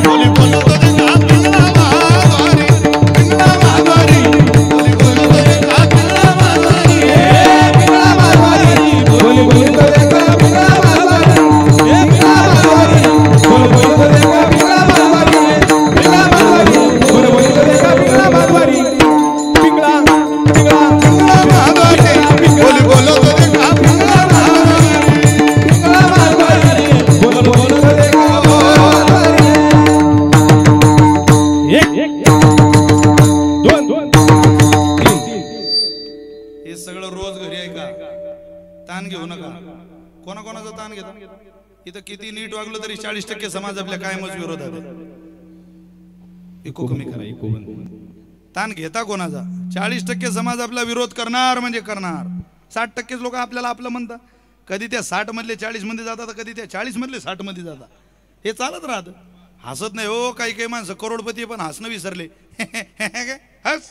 A: बोली बोलो तो देखा पिंगला महाद्वारी पिंगला महाद्वारी बोली बोलो तो देखा पिंगला महाद्वारी
D: पिंगला मारवारी बोली बोली तो देखा पिंगला मारवारी पिंगला मारवारी बोली बोली तो देखा पिंगला मारवारी पिंगला मारवारी बोली बोली तो देखा पिंगला मारवारी पिंगला पिंगला
A: पिंगला महाद्वारी बोली बोलो तो देखा पिंगला महाद्वारी
D: पिंगला मारवारी बोली बोली तो देखा मारवारी
C: एक दोन तीन
A: हे सगळं रोज घरी आहे का ताण घेऊ नका कोणाकोणाचा ताण घेता इथं किती नीट वागलं तरी 40% समाज आपल्या कायमच विरोधात आहे. इको कमी करा ताण घेता कोणाचा 40% समाज आपला विरोध करणार म्हणजे करणार 60% लोक आपल्याला आपलं म्हणतात कधी त्या 60 मधले 40 मध्ये जातात कधी त्या 40 मधले 60 मध्ये जातात हे चालत राहतं हसत नाही हो काही काही माणसं करोडपती पण हसणं विसरले हस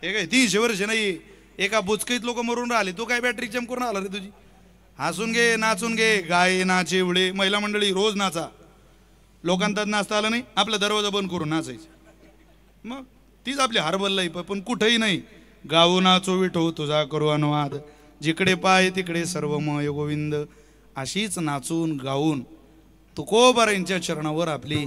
A: हे काय 300 वर्ष नाही एका बुचकीत लोक मरून राहिले तू काय बॅटरी चम करून आला रे तुझी हसून घे नाचून घे गाय नाचे एवढे महिला मंडळी रोज नाचा लोकांतात नाचता आलं नाही आपला दरवाजा बंद करून नाचायचं मग तीच आपली हरबल लाईफ पण कुठेही नाही गाऊ नाचो विठो तुझा करू अनुवाद जिकडे पाय तिकडे सर्वमय गोविंद अशीच नाचून गाऊन तुकोबारांच्या चरणावर आपली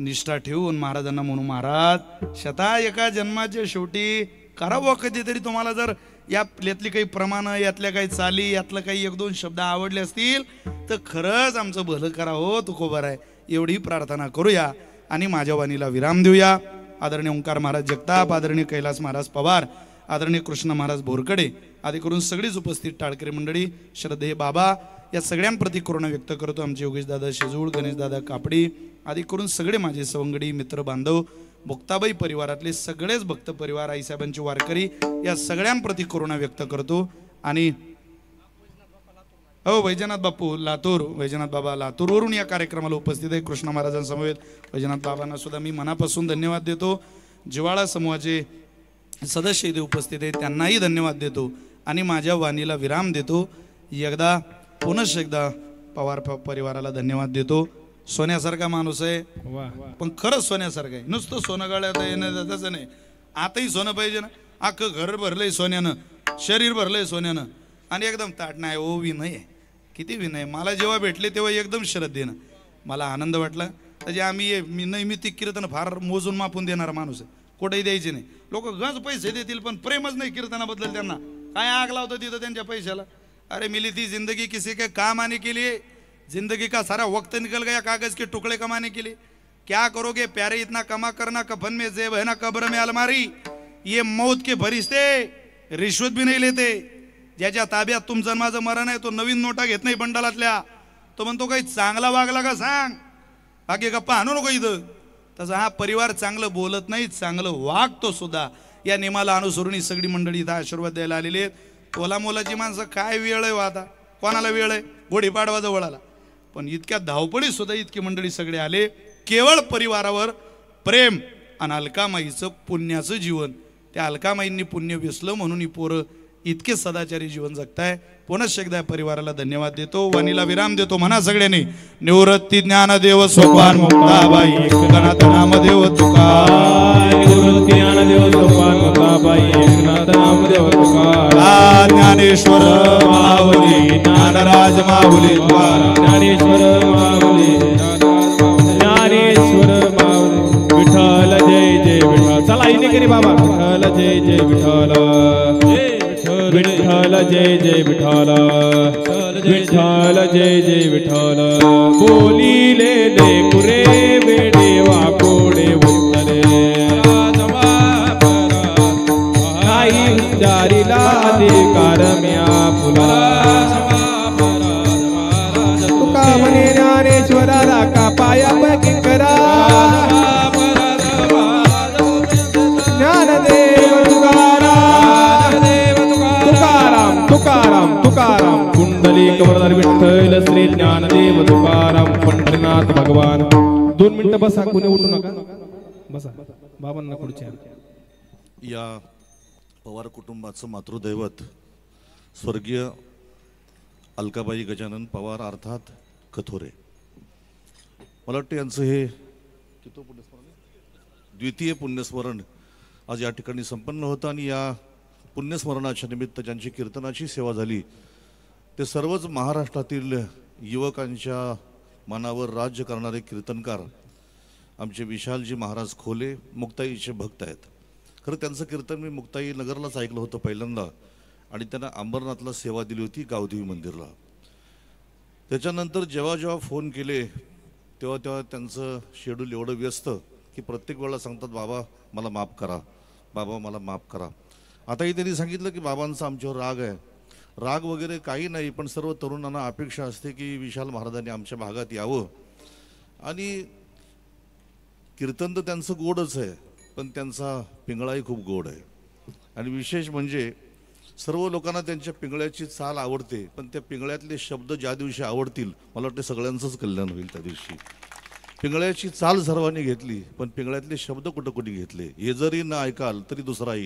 A: निष्ठा ठेवून महाराजांना म्हणून महाराज शता एका जन्माच्या शेवटी करावं कधीतरी तुम्हाला जर यातली काही प्रमाण यातल्या काही चाली यातलं काही एक दोन शब्द आवडले असतील तर खरंच आमचं भलं करा हो तुकोबारा आहे एवढी प्रार्थना करूया आणि माझ्या वाणीला विराम देऊया. आदरणीय ओंकार महाराज जगताप आदरणीय कैलास महाराज पवार आदरणीय कृष्ण महाराज बोरकडे आदी करून सगळीच उपस्थित टाळकरी मंडळी श्रद्धेय बाबा या सगळ्यांप्रती करुणा व्यक्त करतो. आमचे योगेशदादा शेजूळ गणेशदादा कापडी आदी करून सगळे माझे सवंगडी मित्र बांधव भोक्ताबाई परिवारातले सगळेच भक्त परिवार आईसाहेबांचे वारकरी या सगळ्यांप्रती करुणा व्यक्त करतो. आणि हो वैजनाथ बापू लातूर वैजनाथ बाबा लातूरवरून या कार्यक्रमाला उपस्थित आहे. कृष्ण महाराजांसमवेत वैजनाथ बाबांना सुद्धा मी मनापासून धन्यवाद देतो. जिवाळा समूहाचे सदस्य इथे उपस्थित आहेत त्यांनाही धन्यवाद देतो आणि माझ्या वाणीला विराम देतो. एकदा पुनश्च एकदा पवार परिवाराला धन्यवाद देतो. सोन्यासारखा माणूस आहे पण खरंच सोन्यासारखं आहे नुसतं सोनं गळ्यात येणं तसं नाही आताही सोनं पाहिजे ना अख्खं घर भरलंय सोन्यानं शरीर भरलंय सोन्यानं आणि एकदम ताट नाही ओ विनय आहे किती विनय मला जेव्हा भेटले तेव्हा एकदम श्रद्धेनं मला आनंद वाटला. त्याचे आम्ही मी नैमित्तिक कीर्तन फार मोजून मापून देणारा माणूस आहे कुठेही द्यायचे नाही लोक गंज पैसे देतील पण प्रेमच नाही कीर्तनाबद्दल त्यांना काय आग लावतं तिथं त्यांच्या पैशाला. अरे मिली थी जिंदगी किसी के काम आने के लिए जिंदगी का सारा वक्त निकल गया कागज के टुकड़े कमाने के लिए क्या करोगे प्यारे इतना कमा करना कफन में जेब है ना कब्र में अलमारी ये मौत के फरिश्ते रिश्वत भी नहीं लेते ज्याच्या ताब्यात तुमचं माझं मरण आहे तो नवीन नोटा घेत नाही बंडलातल्या तो म्हणतो काही चांगला वागला का सांग बाकी गप्पा आणू नको इथं. तसा हा परिवार चांगलं बोलत नाही चांगलं वागतो सुद्धा या नियमाला अनुसरून ही सगळी मंडळी इथं आशीर्वाद द्यायला आलेली आहेत. तोला मोलाची माणसं काय वेळ आहे आता कोणाला वेळ आहे गुढीपाडवा जवळ आला पण इतक्या धावपळी सुद्धा इतकी मंडळी सगळे आले केवळ परिवारावर प्रेम आणि अलकामाईचं पुण्याचं जीवन त्या अलकामाईंनी पुण्य वेसलं म्हणून ही पोरं इतके सदाचारी जीवन जगताय. पुनश्च एकदा परिवाराला धन्यवाद देतो वाणीला विराम देतो. म्हणा सगळ्यांनी निवृत्ती ज्ञानदेव सोपान मुक्ताबाई एकनाथ नामदेव तुका
C: निवृत्ती ज्ञानदेव सोपान मुक्ताबाई एकनाथ नामदेव तुका
A: ज्ञानेश्वर माऊली ज्ञानराज माऊली
C: ज्ञानेश्वर माऊली ज्ञानेश्वर माऊली विठ्ठल जय जय विठ्ठल चला इने करी बाबा विठ्ठल जय जय विठ्ठल विठ्ठल जय जय विठ्ठल विठ्ठल जय जय विठ्ठल बोलिले लेकुरे वेडेवा कोडे उतरे काही उच्चारिला अधिकार म्या फुला
D: तुका म्हणे ज्ञानेश्वरा
C: मंडळी कवरदार विठ्ठल श्री ज्ञानदेव तुकाराम पंढरीनाथ भगवान. 2 मिनिटं बसा, कुणी उठू नका, बसा. बाबांना खुर्च्या.
E: या पवार कुटुंबाचं मातृदैवत स्वर्गीय अलकाबाई गजानन पवार अर्थात कथोरे. मला वाटतं यांचं हे द्वितीय पुण्यस्मरण आज या ठिकाणी संपन्न होतं आणि या पुण्यस्मरणाच्या निमित्त ज्यांची कीर्तनाची सेवा झाली ते सर्वच महाराष्ट्रातील युवकांच्या मनावर राज्य करणारे कीर्तनकार आमचे विशालजी महाराज खोले मुक्ताईचे भक्त आहेत. खरं त्यांचं कीर्तन मी मुक्ताई नगरलाच ऐकलं होतं पहिल्यांदा आणि त्यांना अंबरनाथला सेवा दिली होती गावदेवी मंदिरला. त्याच्यानंतर जेव्हा जेव्हा फोन केले तेव्हा तेव्हा त्यांचं शेड्यूल एवढं व्यस्त की प्रत्येक वेळेला सांगतात बाबा मला माफ करा, बाबा मला माफ करा. आताही त्यांनी सांगितलं की बाबांचा आमच्यावर राग आहे. राग वगैरे काही नाही, पण सर्व तरुणांना अपेक्षा असते की विशाल महाराजांनी आमच्या भागात यावं. आणि कीर्तन तर त्यांचं गोडच आहे, पण त्यांचा पिंगळाही खूप गोड आहे. आणि विशेष म्हणजे सर्व लोकांना त्यांच्या पिंगळ्याची चाल आवडते, पण त्या पिंगळ्यातले शब्द ज्या दिवशी आवडतील मला वाटतं सगळ्यांचंच कल्याण होईल त्या दिवशी. पिंगळ्याची चाल सर्वांनी घेतली, पण पिंगळ्यातले शब्द कुठं कुठे घेतले हे जरी न ऐकाल तरी दुसरा येईल.